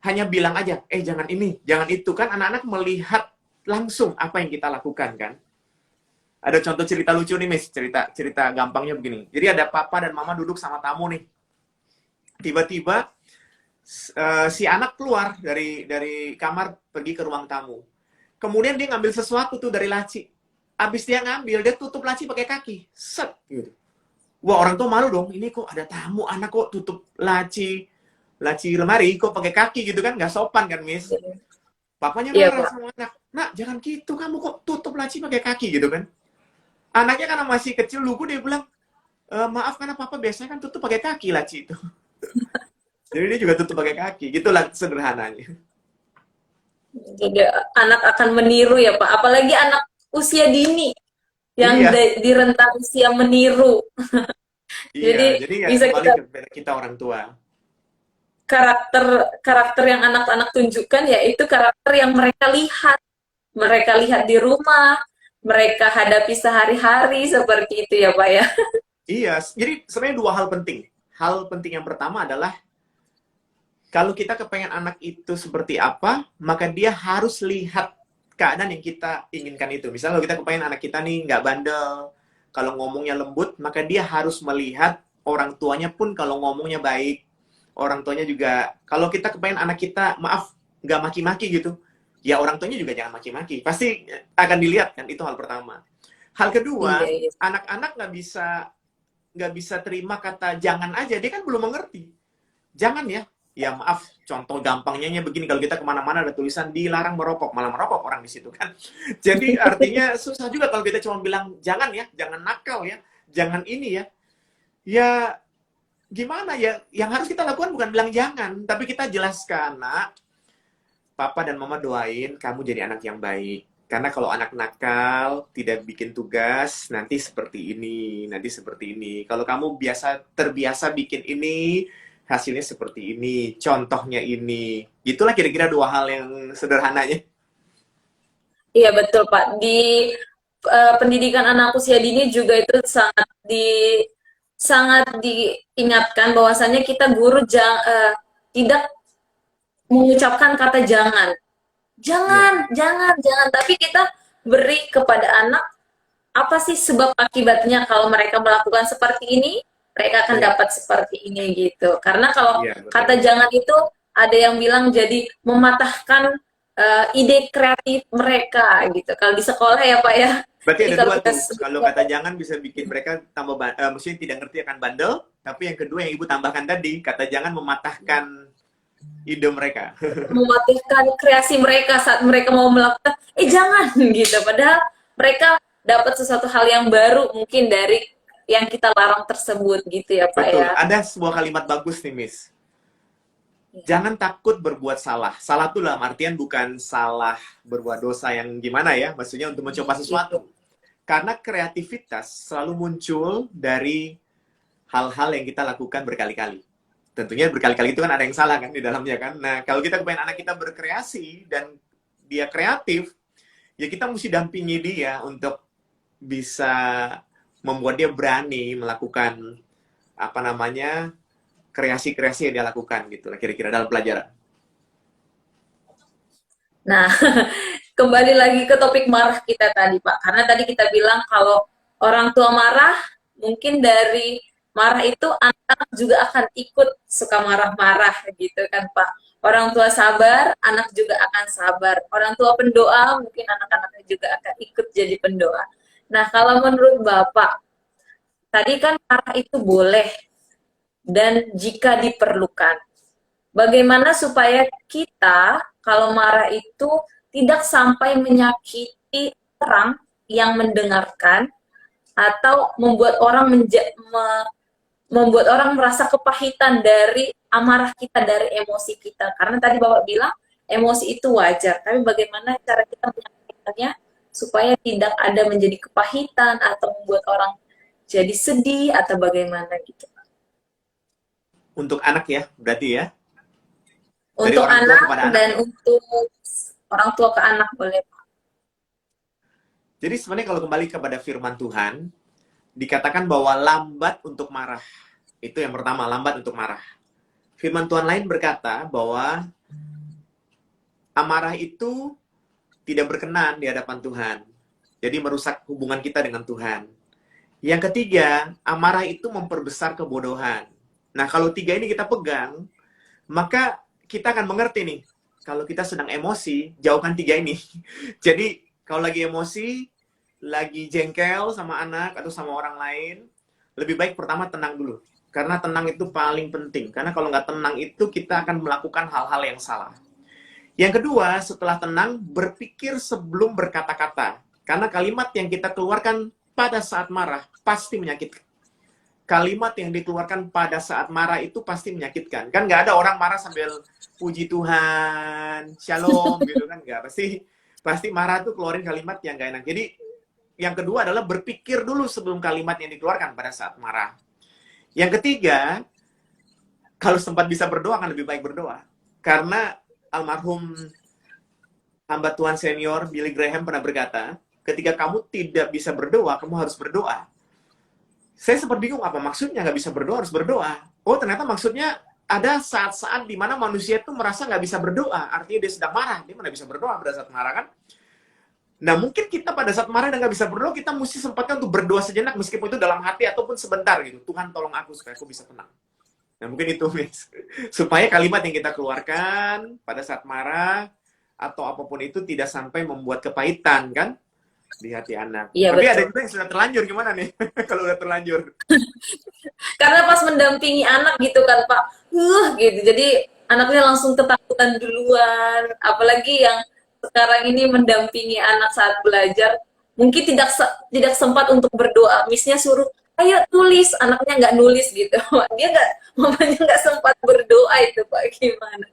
hanya bilang aja, jangan ini, jangan itu, kan anak-anak melihat langsung apa yang kita lakukan kan. Ada contoh cerita lucu nih, Miss, cerita gampangnya begini. Jadi ada papa dan mama duduk sama tamu nih. Tiba-tiba si anak keluar dari kamar pergi ke ruang tamu. Kemudian dia ngambil sesuatu tuh dari laci. Abis dia ngambil, dia tutup laci pakai kaki. Set gitu. Wah, orang tuh malu dong. Ini kok ada tamu, anak kok tutup laci lemari kok pakai kaki gitu kan, nggak sopan kan, Miss. Papanya Iya marah Pak. sama anak. Nak, jangan gitu, kamu kok tutup laci pakai kaki gitu kan. Anaknya karena masih kecil lugu, dia bilang, maaf karena papa biasanya kan tutup pakai kaki laci itu. Jadi dia juga tutup pakai kaki. Gitulah sederhananya. Jadi anak akan meniru ya Pak. Apalagi anak usia dini yang Iya, di rentang usia meniru. iya. Jadi Jadi ya bisa kembali kita ke kita orang tua. karakter karakter yang anak-anak tunjukkan yaitu karakter yang mereka lihat di rumah, mereka hadapi sehari-hari seperti itu ya Pak ya. Iya, jadi sebenarnya dua hal penting. Hal penting yang pertama adalah kalau kita kepengen anak itu seperti apa, maka dia harus lihat keadaan yang kita inginkan itu. Misalnya kalau kita kepengen anak kita nih nggak bandel, kalau ngomongnya lembut, maka dia harus melihat orang tuanya pun kalau ngomongnya baik. Orang tuanya juga, kalau kita kepengen anak kita, maaf, nggak maki-maki gitu, ya orang tuanya juga jangan maki-maki. Pasti akan dilihat kan, itu hal pertama. Hal Iya, kedua, iya. anak-anak nggak bisa terima kata jangan aja, dia kan belum mengerti. Jangan ya, ya maaf, contoh gampangnya begini, kalau kita kemana-mana ada tulisan dilarang merokok, malah merokok orang di situ kan. Jadi artinya susah juga kalau kita cuma bilang jangan ya, jangan nakal ya, jangan ini ya. Ya gimana ya, yang harus kita lakukan bukan bilang jangan, tapi kita jelaskan, nak, papa dan mama doain kamu jadi anak yang baik. Karena kalau anak nakal, tidak bikin tugas, nanti seperti ini, nanti seperti ini. Kalau kamu terbiasa bikin ini, hasilnya seperti ini, contohnya ini. Itulah kira-kira dua hal yang sederhananya. Iya betul Pak. Di pendidikan anak usia dini juga itu sangat diingatkan bahwasannya kita guru tidak mengucapkan kata jangan. Ya, Jangan, tapi kita beri kepada anak apa sih sebab akibatnya kalau mereka melakukan seperti ini, mereka akan ya, dapat seperti ini gitu. Karena kalau iya, kata betul. jangan itu ada yang bilang jadi mematahkan ide kreatif mereka gitu. Kalau di sekolah ya Pak ya. Berarti Jadi ada kalau dua kita tuh. Kalau kata jangan bisa bikin mereka tambah, maksudnya tidak ngerti akan bandel. Tapi yang kedua yang ibu tambahkan tadi, kata jangan mematahkan ide mereka. mematikan kreasi mereka saat mereka mau melakukan, jangan gitu, padahal mereka dapat sesuatu hal yang baru mungkin dari yang kita larang tersebut gitu ya Pak Betul, ya. ada sebuah kalimat bagus nih, Miss. Jangan takut berbuat salah. Salah itu dalam artian bukan salah berbuat dosa yang gimana ya, maksudnya untuk mencoba Gitu. sesuatu. Karena kreativitas selalu muncul dari hal-hal yang kita lakukan berkali-kali. Tentunya berkali-kali itu kan ada yang salah kan di dalamnya kan. Nah, kalau kita kepengen anak kita berkreasi dan dia kreatif, ya kita mesti dampingi dia untuk bisa membuat dia berani melakukan apa namanya kreasi-kreasi yang dia lakukan gitu lah kira-kira dalam pelajaran. Nah, kembali lagi ke topik marah kita tadi, Pak. Karena tadi kita bilang kalau orang tua marah, mungkin dari marah itu anak juga akan ikut suka marah-marah gitu kan, Pak. Orang tua sabar, anak juga akan sabar. Orang tua pendoa, mungkin anak-anaknya juga akan ikut jadi pendoa. Nah, kalau menurut Bapak, tadi kan marah itu boleh dan jika diperlukan. Bagaimana supaya kita kalau marah itu tidak sampai menyakiti orang yang mendengarkan atau membuat orang membuat orang merasa kepahitan dari amarah kita, dari emosi kita. Karena tadi Bapak bilang emosi itu wajar, tapi bagaimana cara kita menyampaikannya supaya tidak ada menjadi kepahitan atau membuat orang jadi sedih atau bagaimana gitu. Untuk anak ya, berarti ya. Dari Untuk orang tua anak kepada anak dan ya. untuk orang tua ke anak boleh. Jadi sebenarnya kalau kembali kepada firman Tuhan, dikatakan bahwa lambat untuk marah. Itu yang pertama, lambat untuk marah. Firman Tuhan lain berkata bahwa amarah itu tidak berkenan di hadapan Tuhan. Jadi merusak hubungan kita dengan Tuhan. Yang ketiga, amarah itu memperbesar kebodohan. Nah, kalau tiga ini kita pegang, maka kita akan mengerti nih, kalau kita sedang emosi, jauhkan tiga ini. Jadi, kalau lagi emosi, lagi jengkel sama anak atau sama orang lain, lebih baik pertama tenang dulu. Karena tenang itu paling penting. Karena kalau nggak tenang itu, kita akan melakukan hal-hal yang salah. Yang kedua, setelah tenang, berpikir sebelum berkata-kata. Karena kalimat yang kita keluarkan pada saat marah pasti menyakitkan. Kalimat yang dikeluarkan pada saat marah itu pasti menyakitkan. Kan nggak ada orang marah sambil puji Tuhan, shalom gitu kan. Nggak, pasti marah tuh keluarin kalimat yang nggak enak. Jadi yang kedua adalah berpikir dulu sebelum kalimat yang dikeluarkan pada saat marah. Yang ketiga, kalau sempat bisa berdoa kan lebih baik berdoa. Karena almarhum hamba Tuhan senior Billy Graham pernah berkata, ketika kamu tidak bisa berdoa, kamu harus berdoa. Saya sempat bingung apa maksudnya nggak bisa berdoa, harus berdoa. Oh, ternyata maksudnya ada saat-saat di mana manusia itu merasa nggak bisa berdoa. Artinya dia sedang marah, dia mana bisa berdoa pada saat marah kan? Nah, mungkin kita pada saat marah dan nggak bisa berdoa, kita mesti sempatkan untuk berdoa sejenak, meskipun itu dalam hati ataupun sebentar gitu. Tuhan tolong aku supaya aku bisa tenang. Nah, mungkin itu, Miss. Supaya kalimat yang kita keluarkan pada saat marah, atau apapun itu tidak sampai membuat kepahitan, kan? Di hati anak. Iya Tapi ada betul. juga yang sudah terlanjur, gimana nih? Kalau udah terlanjur. Karena pas mendampingi anak gitu kan Pak, gitu. Jadi anaknya langsung ketakutan duluan. Apalagi yang sekarang ini mendampingi anak saat belajar, mungkin tidak sempat untuk berdoa. Misnya suruh, ayo tulis, anaknya nggak nulis gitu. Dia nggak, mamanya nggak sempat berdoa itu Pak, gimana?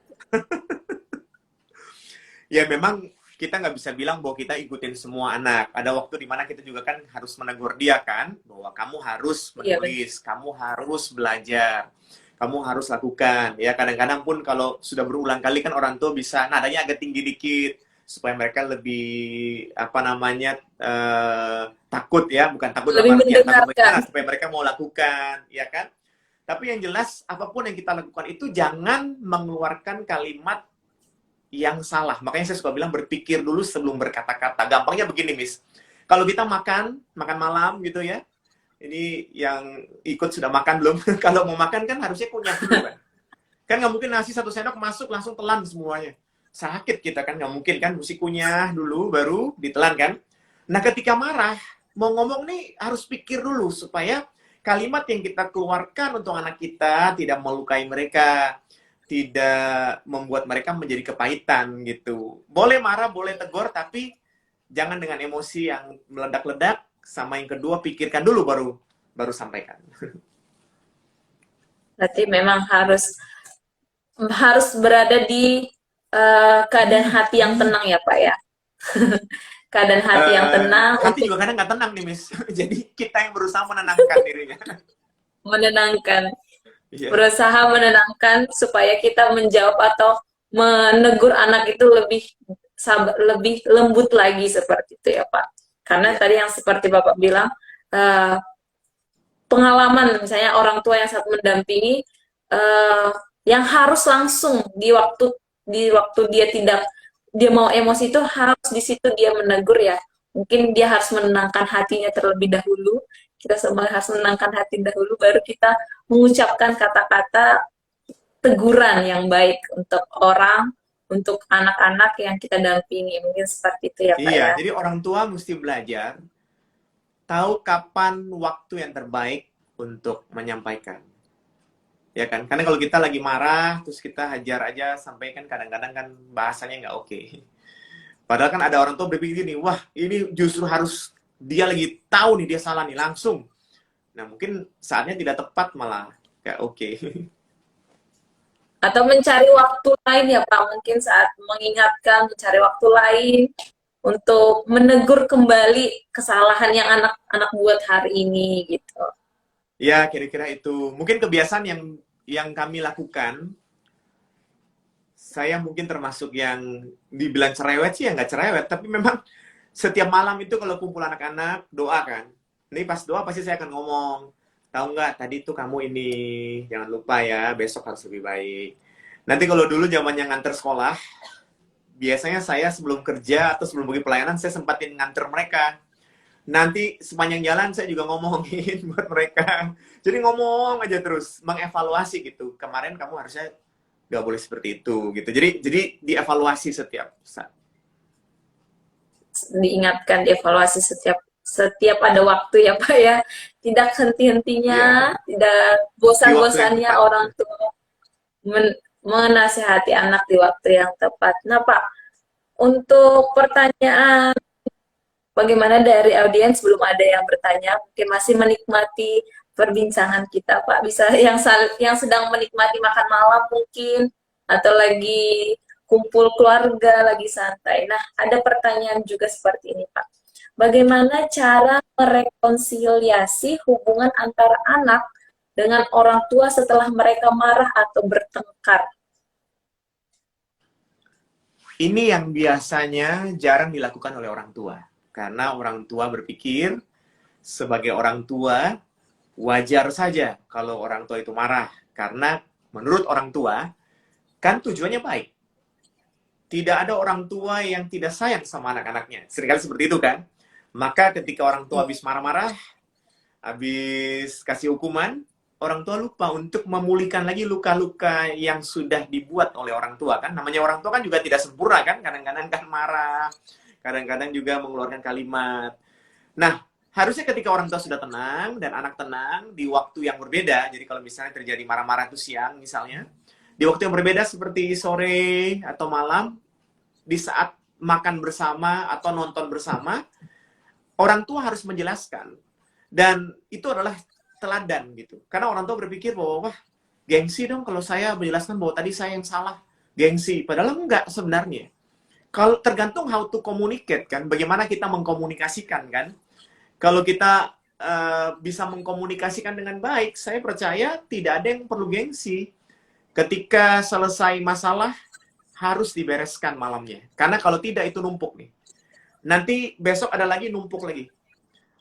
Ya memang kita nggak bisa bilang bahwa kita ikutin semua anak. Ada waktu di mana kita juga kan harus menegur dia kan, bahwa kamu harus Iya betul. menulis, kamu harus belajar, kamu harus lakukan. Ya kadang-kadang pun kalau sudah berulang kali kan orang tua bisa nadanya agak tinggi dikit supaya mereka lebih apa namanya takut ya, bukan takut dalam Lebih artian takut mendengarkan. bagaimana supaya mereka mau lakukan, ya kan? Tapi yang jelas apapun yang kita lakukan itu jangan mengeluarkan kalimat yang salah. Makanya saya suka bilang berpikir dulu sebelum berkata-kata. Gampangnya begini, Miss. Kalau kita makan malam gitu ya. Ini yang ikut sudah makan belum? Kalau mau makan kan harusnya kunyah dulu kan. Kan nggak mungkin nasi satu sendok masuk langsung telan semuanya. Sakit kita kan, nggak mungkin kan. Mesti kunyah dulu baru ditelan kan. Nah ketika marah, mau ngomong nih harus pikir dulu supaya kalimat yang kita keluarkan untuk anak kita tidak melukai mereka, tidak membuat mereka menjadi kepahitan gitu. Boleh marah, boleh tegur, tapi jangan dengan emosi yang meledak-ledak. Sama yang kedua, pikirkan dulu baru baru sampaikan. Berarti memang harus harus berada di keadaan hati yang tenang ya Pak ya. Keadaan hati yang tenang Hati untuk juga kadang nggak tenang nih, Miss. Jadi kita yang berusaha menenangkan dirinya. menenangkan, Iya, berusaha menenangkan supaya kita menjawab atau menegur anak itu lebih sabar, lebih lembut lagi seperti itu ya Pak. Karena iya, tadi yang seperti Bapak bilang, eh, pengalaman misalnya orang tua yang saat mendampingi, eh, yang harus langsung di waktu dia tidak dia mau emosi itu harus di situ dia menegur ya. Mungkin dia harus menenangkan hatinya terlebih dahulu. Kita semua harus menenangkan hati dahulu baru kita mengucapkan kata-kata teguran yang baik untuk orang, untuk anak-anak yang kita dampingi. Mungkin seperti itu ya Pak iya. ya. Jadi orang tua mesti belajar tahu kapan waktu yang terbaik untuk menyampaikan. Ya kan? Karena kalau kita lagi marah, terus kita hajar aja, sampaikan kadang-kadang kan bahasanya nggak oke. Padahal kan ada orang tua berpikir gini, wah ini justru harus dia lagi tahu nih dia salah nih langsung. Nah mungkin saatnya tidak tepat malah kayak oke. Atau mencari waktu lain ya Pak, mungkin saat mengingatkan, mencari waktu lain untuk menegur kembali kesalahan yang anak-anak buat hari ini gitu. Ya kira-kira itu. Mungkin kebiasaan yang kami lakukan, saya mungkin termasuk yang dibilang cerewet sih ya nggak cerewet, tapi memang setiap malam itu kalau kumpul anak-anak doa kan. Ini pas doa pasti saya akan ngomong, tahu nggak tadi tuh kamu ini jangan lupa ya besok harus lebih baik. Nanti kalau dulu zamannya nganter sekolah, biasanya saya sebelum kerja atau sebelum pergi pelayanan saya sempatin nganter mereka. Nanti sepanjang jalan saya juga ngomongin buat mereka. Jadi ngomong aja terus, mengevaluasi gitu. Kemarin kamu harusnya nggak boleh seperti itu gitu. Jadi dievaluasi setiap saat. Diingatkan, dievaluasi setiap setiap ada waktu ya Pak ya. Tidak Iya, henti-hentinya, tidak di waktu yang bosan-bosannya tepat. orang tua menasehati anak di waktu yang tepat. Nah Pak, untuk pertanyaan bagaimana dari audiens belum ada yang bertanya, mungkin masih menikmati perbincangan kita, Pak. Bisa yang sedang menikmati makan malam mungkin atau lagi kumpul keluarga, lagi santai. Nah, ada pertanyaan juga seperti ini, Pak. Bagaimana cara merekonsiliasi hubungan antara anak dengan orang tua setelah mereka marah atau bertengkar? Ini yang biasanya jarang dilakukan oleh orang tua. Karena orang tua berpikir sebagai orang tua wajar saja kalau orang tua itu marah. Karena menurut orang tua kan tujuannya baik. Tidak ada orang tua yang tidak sayang sama anak-anaknya. Seringkali seperti itu kan. Maka ketika orang tua habis marah-marah, habis kasih hukuman, orang tua lupa untuk memulihkan lagi luka-luka yang sudah dibuat oleh orang tua kan. Namanya orang tua kan juga tidak sempurna kan. Kadang-kadang kan marah, kadang-kadang juga mengeluarkan kalimat. Nah, harusnya ketika orang tua sudah tenang dan anak tenang di waktu yang berbeda. Jadi kalau misalnya terjadi marah-marah itu siang misalnya, di waktu yang berbeda seperti sore atau malam, di saat makan bersama atau nonton bersama, orang tua harus menjelaskan. Dan itu adalah teladan gitu. Karena orang tua berpikir bahwa, wah, gengsi dong kalau saya menjelaskan bahwa tadi saya yang salah. Gengsi. Padahal enggak sebenarnya. Kalau tergantung how to communicate kan, bagaimana kita mengkomunikasikan kan. Kalau kita bisa mengkomunikasikan dengan baik, saya percaya tidak ada yang perlu gengsi. Ketika selesai masalah, harus dibereskan malamnya. Karena kalau tidak, itu numpuk nih. Nanti besok ada lagi, numpuk lagi.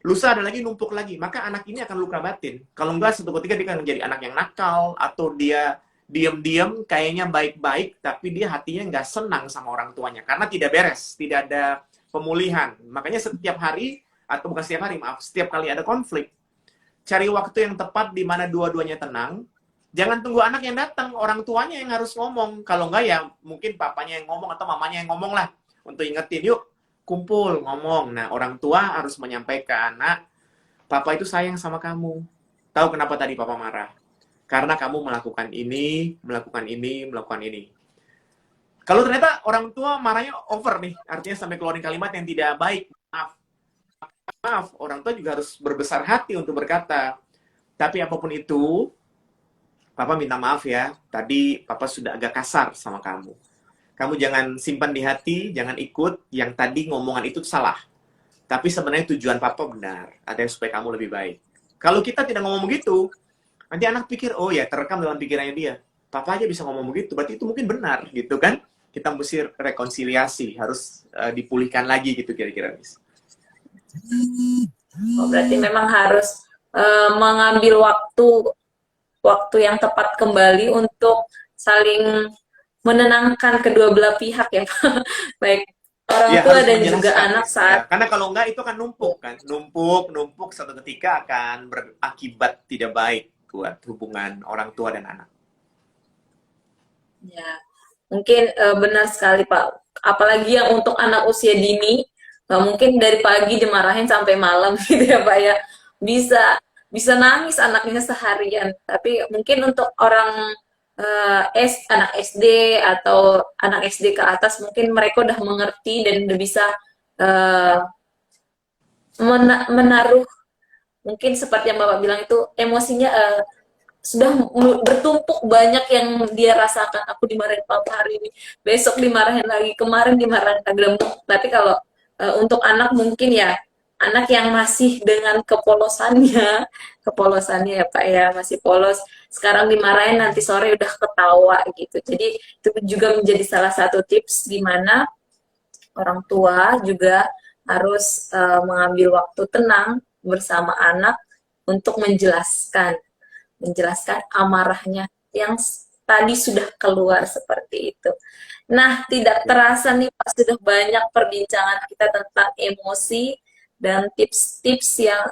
Lusa ada lagi, numpuk lagi. Maka anak ini akan luka batin. Kalau enggak, suatu ketika dia akan menjadi anak yang nakal, atau dia diam-diam, kayaknya baik-baik, tapi dia hatinya nggak senang sama orang tuanya. Karena tidak beres, tidak ada pemulihan. Makanya setiap hari, atau bukan setiap hari, maaf, setiap kali ada konflik, cari waktu yang tepat di mana dua-duanya tenang. Jangan tunggu anak yang datang, orang tuanya yang harus ngomong. Kalau enggak ya mungkin papanya yang ngomong atau mamanya yang ngomong lah. Untuk ingetin, yuk kumpul, ngomong. Nah, orang tua harus menyampaikan, nak, papa itu sayang sama kamu. Tahu kenapa tadi papa marah? karena kamu melakukan ini, melakukan ini, melakukan ini. Kalau ternyata orang tua marahnya over nih, artinya sampai keluarin kalimat yang tidak baik, maaf. Maaf, orang tua juga harus berbesar hati untuk berkata. Tapi apapun itu, Papa minta maaf ya, tadi Papa sudah agak kasar sama kamu. Kamu jangan simpan di hati, jangan ikut, yang tadi ngomongan itu salah. Tapi sebenarnya tujuan Papa benar, ada supaya kamu lebih baik. Kalau kita tidak ngomong begitu, nanti anak pikir, oh ya terekam dalam pikirannya dia. Papa aja bisa ngomong begitu, berarti itu mungkin benar, gitu kan? Kita mesti rekonsiliasi, harus dipulihkan lagi gitu kira-kira, Miss. Oh, berarti memang harus mengambil waktu yang tepat kembali untuk saling menenangkan kedua belah pihak ya Pak. Baik orang Ya, tua harus dan juga menjelaskan. anak Ya. saat Karena kalau enggak itu kan numpuk kan. Numpuk satu ketika akan berakibat tidak baik buat hubungan orang tua dan anak. ya mungkin benar sekali Pak. Apalagi yang untuk anak usia dini, nggak mungkin dari pagi dimarahin sampai malam gitu ya Pak ya. Bisa bisa nangis anaknya seharian. Tapi mungkin untuk orang anak SD atau anak SD ke atas mungkin mereka udah mengerti dan udah bisa eh, menaruh mungkin seperti yang Bapak bilang itu emosinya sudah bertumpuk banyak yang dia rasakan. Aku dimarahin papa hari ini, besok dimarahin lagi, kemarin dimarahin lagi. Tapi kalau untuk anak mungkin ya anak yang masih dengan kepolosannya ya Pak ya, masih polos. Sekarang dimarahin nanti sore udah ketawa gitu. Jadi itu juga menjadi salah satu tips di mana orang tua juga harus mengambil waktu tenang bersama anak untuk menjelaskan amarahnya yang tadi sudah keluar seperti itu. Nah, tidak terasa nih Pak, sudah banyak perbincangan kita tentang emosi dan tips-tips yang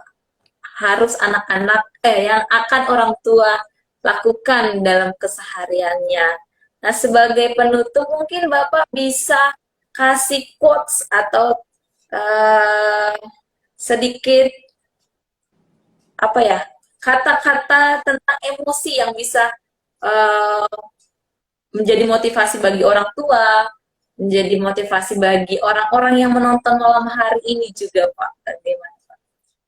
harus yang akan orang tua lakukan dalam kesehariannya. Nah, sebagai penutup mungkin Bapak bisa kasih quotes atau uh, sedikit apa ya kata-kata tentang emosi yang bisa uh, menjadi motivasi bagi orang tua, menjadi motivasi bagi orang-orang yang menonton malam hari ini juga Pak. Bagaimana Pak?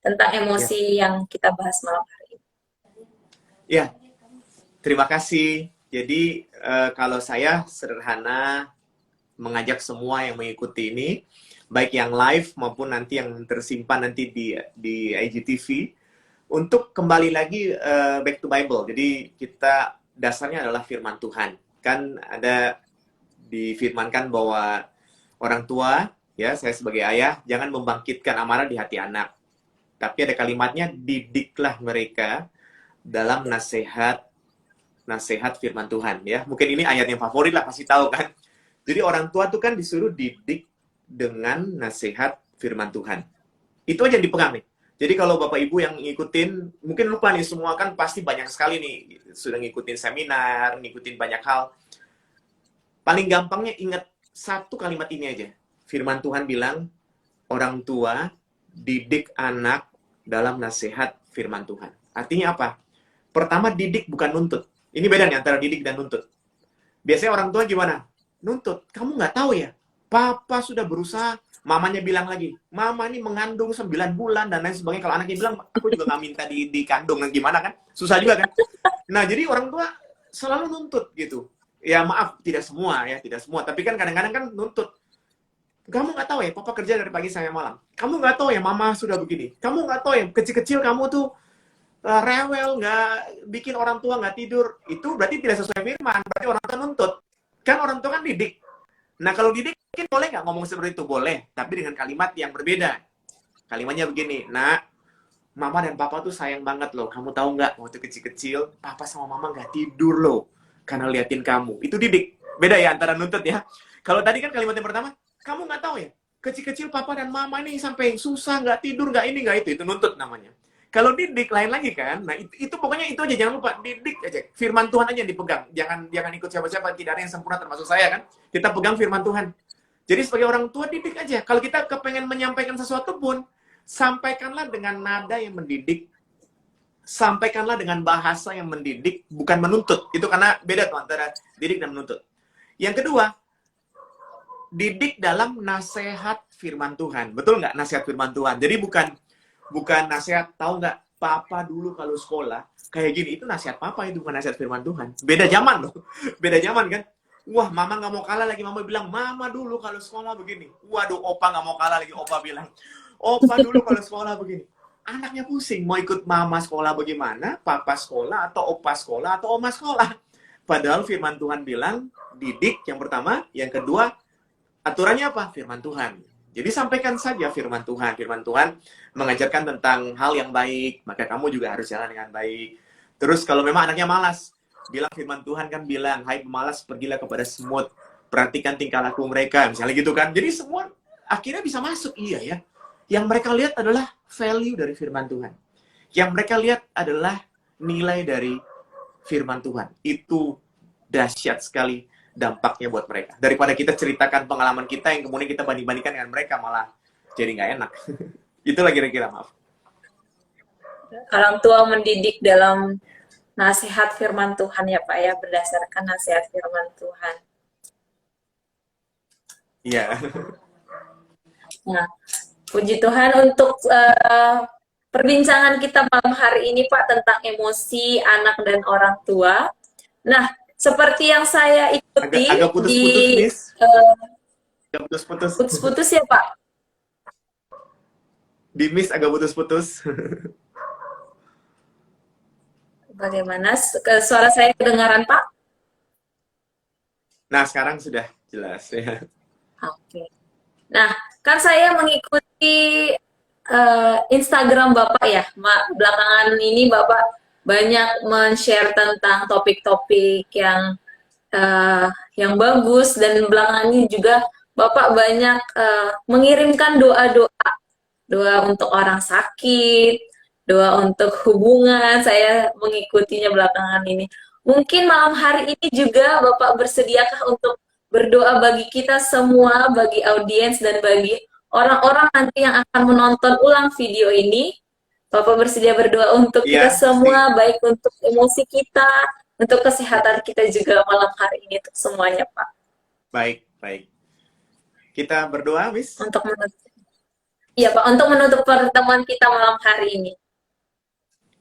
Tentang Ya. emosi yang kita bahas malam hari ini. Ya, terima kasih. Jadi kalau saya sederhana mengajak semua yang mengikuti ini, baik yang live maupun nanti yang tersimpan nanti di IGTV, untuk kembali lagi back to Bible. Jadi kita dasarnya adalah firman Tuhan. Kan ada difirmankan bahwa orang tua, ya saya sebagai ayah, jangan membangkitkan amarah di hati anak. Tapi ada kalimatnya, didiklah mereka dalam nasihat firman Tuhan. Ya, mungkin ini ayat yang favorit lah, pasti tahu kan. Jadi orang tua tuh kan disuruh didik dengan nasihat firman Tuhan. Itu aja yang dipegang nih. Jadi kalau Bapak Ibu yang ngikutin, mungkin lupa nih, semua kan pasti banyak sekali nih, sudah ngikutin seminar, ngikutin banyak hal. Paling gampangnya ingat satu kalimat ini aja. Firman Tuhan bilang, orang tua didik anak dalam nasihat firman Tuhan. Artinya apa? Pertama, didik bukan nuntut. Ini beda nih antara didik dan nuntut. Biasanya orang tua gimana? Nuntut. Kamu nggak tahu ya? Papa sudah berusaha, mamanya bilang lagi, mama ini mengandung 9 bulan, dan lain sebagainya. Kalau anaknya bilang, aku juga nggak minta dikandung, gimana kan? Susah juga kan? Nah, jadi orang tua selalu nuntut gitu. Ya maaf, tidak semua ya, tidak semua. Tapi kan kadang-kadang kan nuntut. Kamu nggak tahu ya, papa kerja dari pagi sampai malam. Kamu nggak tahu ya, mama sudah begini. Kamu nggak tahu ya, kecil-kecil kamu tuh rewel, nggak bikin orang tua nggak tidur. Itu berarti tidak sesuai firman. Berarti orang tua nuntut. Kan orang tua kan didik. Nah, kalau didik, mungkin boleh nggak ngomong seperti itu? Boleh, tapi dengan kalimat yang berbeda. Kalimatnya begini, nak, mama dan papa tuh sayang banget loh. Kamu tahu nggak, waktu kecil-kecil, papa sama mama nggak tidur loh, karena liatin kamu. Itu didik. Beda ya antara nuntut ya. Kalau tadi kan kalimat yang pertama, kamu nggak tahu ya, kecil-kecil papa dan mama ini sampai susah, nggak tidur, nggak ini, nggak itu nuntut namanya. Kalau didik lain lagi kan. Nah, itu pokoknya itu aja, jangan lupa didik aja. Firman Tuhan aja yang dipegang. Jangan ikut siapa-siapa, tidak ada yang sempurna termasuk saya kan. Kita pegang firman Tuhan. Jadi sebagai orang tua didik aja. Kalau kita kepengen menyampaikan sesuatu pun, sampaikanlah dengan nada yang mendidik sampaikanlah dengan bahasa yang mendidik, bukan menuntut. Itu karena beda tuh antara didik dan menuntut. Yang kedua, didik dalam nasihat firman Tuhan. Betul nggak nasihat firman Tuhan? Jadi bukan nasihat, tahu nggak, papa dulu kalau sekolah kayak gini, itu nasihat papa, itu bukan nasihat firman Tuhan. Beda zaman loh. Beda zaman kan. Wah, mama nggak mau kalah lagi. Mama bilang, mama dulu kalau sekolah begini. Waduh, opa nggak mau kalah lagi. Opa bilang, opa dulu kalau sekolah begini. Anaknya pusing, mau ikut mama sekolah bagaimana, papa sekolah, atau opa sekolah, atau oma sekolah. Padahal firman Tuhan bilang, didik yang pertama, yang kedua, aturannya apa? Firman Tuhan. Jadi sampaikan saja firman Tuhan. Firman Tuhan mengajarkan tentang hal yang baik, maka kamu juga harus jalan dengan baik. Terus kalau memang anaknya malas, bilang firman Tuhan kan bilang, hai pemalas, pergilah kepada semut, perhatikan tingkah laku mereka, misalnya gitu kan. Jadi semua akhirnya bisa masuk, iya ya. Yang mereka lihat adalah value dari firman Tuhan. Yang mereka lihat adalah nilai dari firman Tuhan. Itu dahsyat sekali dampaknya buat mereka. Daripada kita ceritakan pengalaman kita yang kemudian kita banding-bandingkan dengan mereka, malah jadi nggak enak. Itulah kira-kira, maaf. Orang tua mendidik dalam nasihat firman Tuhan ya Pak ya, berdasarkan nasihat firman Tuhan. Iya. Nah, puji Tuhan untuk perbincangan kita malam hari ini Pak tentang emosi anak dan orang tua. Nah, seperti yang saya ikuti agak putus-putus, Miss. Agak putus-putus. Putus-putus ya Pak? Di Miss agak putus-putus. Bagaimana? Suara saya kedengaran Pak? Nah, sekarang sudah jelas ya. Oke. Nah, kan saya mengikuti Instagram Bapak ya. Belakangan ini Bapak banyak men-share tentang topik-topik yang bagus, dan belakangan ini juga Bapak banyak mengirimkan doa untuk orang sakit, doa untuk hubungan. Saya mengikutinya belakangan ini. Mungkin malam hari ini juga Bapak bersediakah untuk berdoa bagi kita semua, bagi audiens dan bagi orang-orang nanti yang akan menonton ulang video ini? Bapak bersedia berdoa untuk kita semua, baik untuk emosi kita, untuk kesehatan kita juga malam hari ini, untuk semuanya, Pak. Baik, baik. Kita berdoa, Miss? Untuk menutup. Iya, Pak, untuk menutup pertemuan kita malam hari ini.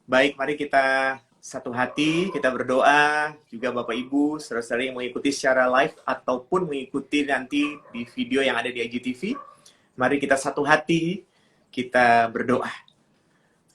Baik, mari kita satu hati, kita berdoa. Juga Bapak Ibu, saudara-saudari yang mengikuti secara live ataupun mengikuti nanti di video yang ada di IGTV. Mari kita satu hati, kita berdoa.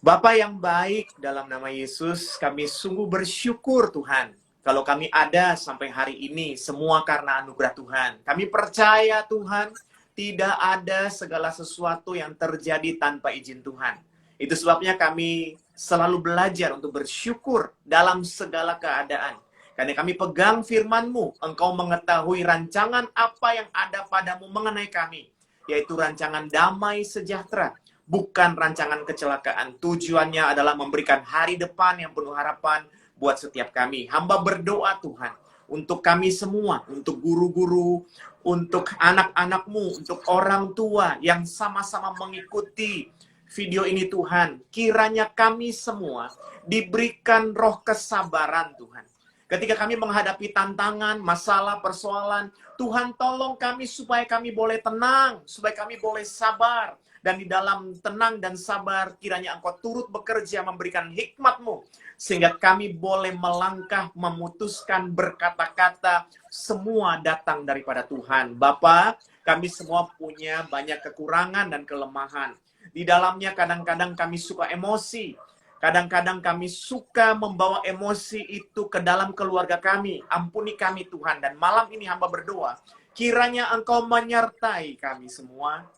Bapa yang baik, dalam nama Yesus, kami sungguh bersyukur Tuhan. Kalau kami ada sampai hari ini, semua karena anugerah Tuhan. Kami percaya Tuhan, tidak ada segala sesuatu yang terjadi tanpa izin Tuhan. Itu sebabnya kami selalu belajar untuk bersyukur dalam segala keadaan. Karena kami pegang firman-Mu, Engkau mengetahui rancangan apa yang ada padamu mengenai kami. Yaitu rancangan damai sejahtera. Bukan rancangan kecelakaan. Tujuannya adalah memberikan hari depan yang penuh harapan buat setiap kami. Hamba berdoa Tuhan, untuk kami semua, untuk guru-guru, untuk anak-anak-Mu, untuk orang tua yang sama-sama mengikuti video ini Tuhan. Kiranya kami semua diberikan roh kesabaran Tuhan. Ketika kami menghadapi tantangan, masalah, persoalan, Tuhan tolong kami supaya kami boleh tenang, supaya kami boleh sabar. Dan di dalam tenang dan sabar, kiranya Engkau turut bekerja memberikan hikmat-Mu. Sehingga kami boleh melangkah, memutuskan, berkata-kata, semua datang daripada Tuhan. Bapa, kami semua punya banyak kekurangan dan kelemahan. Di dalamnya kadang-kadang kami suka emosi. Kadang-kadang kami suka membawa emosi itu ke dalam keluarga kami. Ampuni kami Tuhan. Dan malam ini hamba berdoa, kiranya Engkau menyertai kami semua.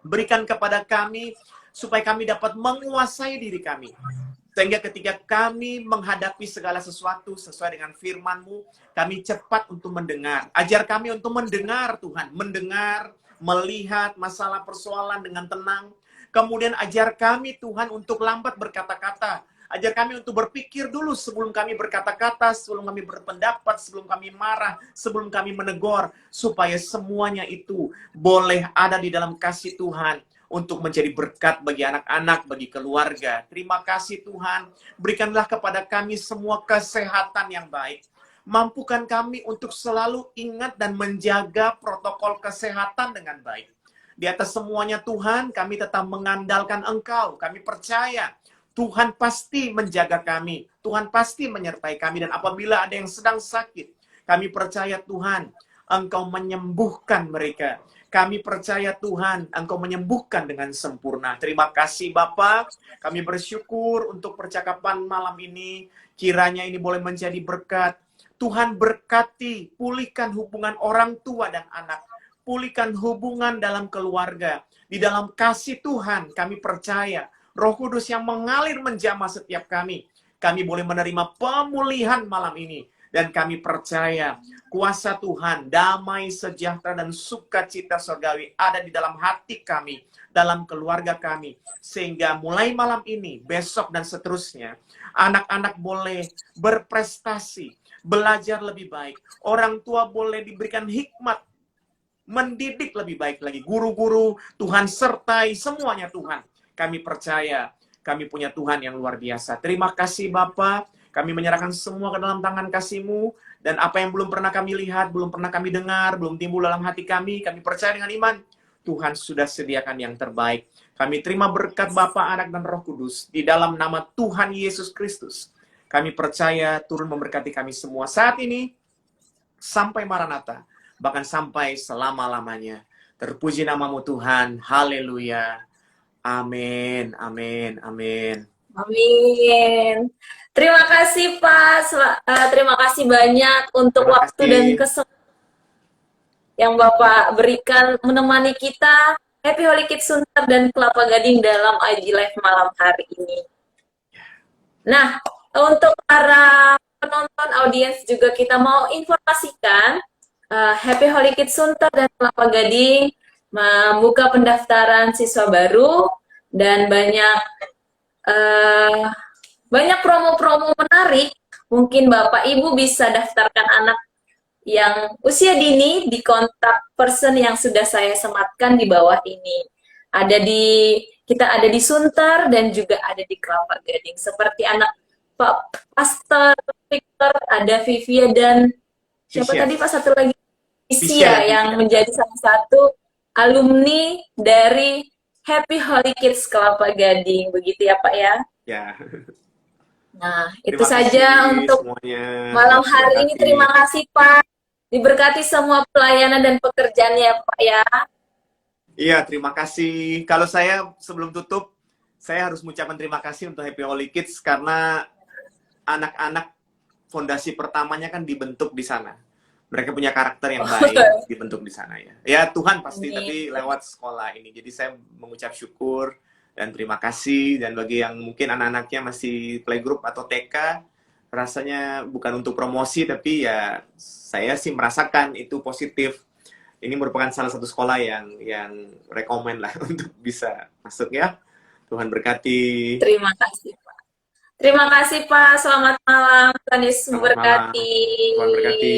Berikan kepada kami, supaya kami dapat menguasai diri kami. Sehingga ketika kami menghadapi segala sesuatu sesuai dengan firman-Mu, kami cepat untuk mendengar. Ajar kami untuk mendengar Tuhan. Mendengar, melihat masalah persoalan dengan tenang. Kemudian ajar kami Tuhan untuk lambat berkata-kata. Ajar kami untuk berpikir dulu sebelum kami berkata-kata, sebelum kami berpendapat, sebelum kami marah, sebelum kami menegur. Supaya semuanya itu boleh ada di dalam kasih Tuhan. untuk menjadi berkat bagi anak-anak, bagi keluarga. Terima kasih Tuhan, berikanlah kepada kami semua kesehatan yang baik. Mampukan kami untuk selalu ingat dan menjaga protokol kesehatan dengan baik. Di atas semuanya Tuhan, kami tetap mengandalkan Engkau. Kami percaya Tuhan pasti menjaga kami. Tuhan pasti menyertai kami. Dan apabila ada yang sedang sakit, kami percaya Tuhan, Engkau menyembuhkan mereka. Kami percaya Tuhan, Engkau menyembuhkan dengan sempurna. Terima kasih Bapa. Kami bersyukur untuk percakapan malam ini. Kiranya ini boleh menjadi berkat. Tuhan berkati, pulihkan hubungan orang tua dan anak. Pulihkan hubungan dalam keluarga. Di dalam kasih Tuhan, kami percaya Roh Kudus yang mengalir menjamah setiap kami. Kami boleh menerima pemulihan malam ini. Dan kami percaya kuasa Tuhan, damai, sejahtera, dan sukacita surgawi ada di dalam hati kami, dalam keluarga kami. Sehingga mulai malam ini, besok, dan seterusnya, anak-anak boleh berprestasi, belajar lebih baik. Orang tua boleh diberikan hikmat, mendidik lebih baik lagi. Guru-guru, Tuhan sertai semuanya Tuhan. Kami percaya, kami punya Tuhan yang luar biasa. Terima kasih Bapa. Kami menyerahkan semua ke dalam tangan kasih-Mu. Dan apa yang belum pernah kami lihat, belum pernah kami dengar, belum timbul dalam hati kami percaya dengan iman. Tuhan sudah sediakan yang terbaik. Kami terima berkat Bapa, Anak, dan Roh Kudus. Di dalam nama Tuhan Yesus Kristus. Kami percaya turun memberkati kami semua saat ini. Sampai Maranatha. Bahkan sampai selama-lamanya. Terpuji namamu Tuhan. Haleluya. Amin. Amin. Amin. Amin. Terima kasih Pak. Terima kasih banyak untuk Terima waktu dan kasih. kesempatan yang Bapak berikan menemani kita Happy Holy Kids Sunter dan Kelapa Gading dalam IG Live malam hari ini. Nah, untuk para penonton audiens juga kita mau informasikan Happy Holy Kids Sunter dan Kelapa Gading membuka pendaftaran siswa baru dan banyak promo-promo menarik. Mungkin Bapak Ibu bisa daftarkan anak yang usia dini di kontak person yang sudah saya sematkan di bawah ini. Kita ada di Sunter dan juga ada di Kelapa Gading. Seperti anak Pak Pastor Victor, ada Vivia dan siapa Visya. tadi Pak satu lagi? Visya Isia yang menjadi salah satu alumni dari Happy Holy Kids Kelapa Gading. Begitu ya Pak ya? Ya. Nah, itu Terima saja kasih untuk semuanya. malam Tuhan hari ini. berkati. Terima kasih Pak. Diberkati semua pelayanan dan pekerjaannya Pak ya. Iya, terima kasih. Kalau saya sebelum tutup, saya harus mengucapkan terima kasih untuk Happy Holy Kids karena anak-anak fondasi pertamanya kan dibentuk di sana. Mereka punya karakter yang baik, dibentuk di sana ya. Ya Tuhan pasti, tapi lewat sekolah ini. Jadi saya mengucap syukur dan terima kasih. Dan bagi yang mungkin anak-anaknya masih playgroup atau TK, rasanya bukan untuk promosi, tapi ya saya sih merasakan itu positif. Ini merupakan salah satu sekolah yang rekomen lah untuk bisa masuk ya. Tuhan berkati. Terima kasih Pak. Terima kasih Pak. Selamat malam. Tuhan Yesus Selamat malam. memberkati. Tuhan berkati.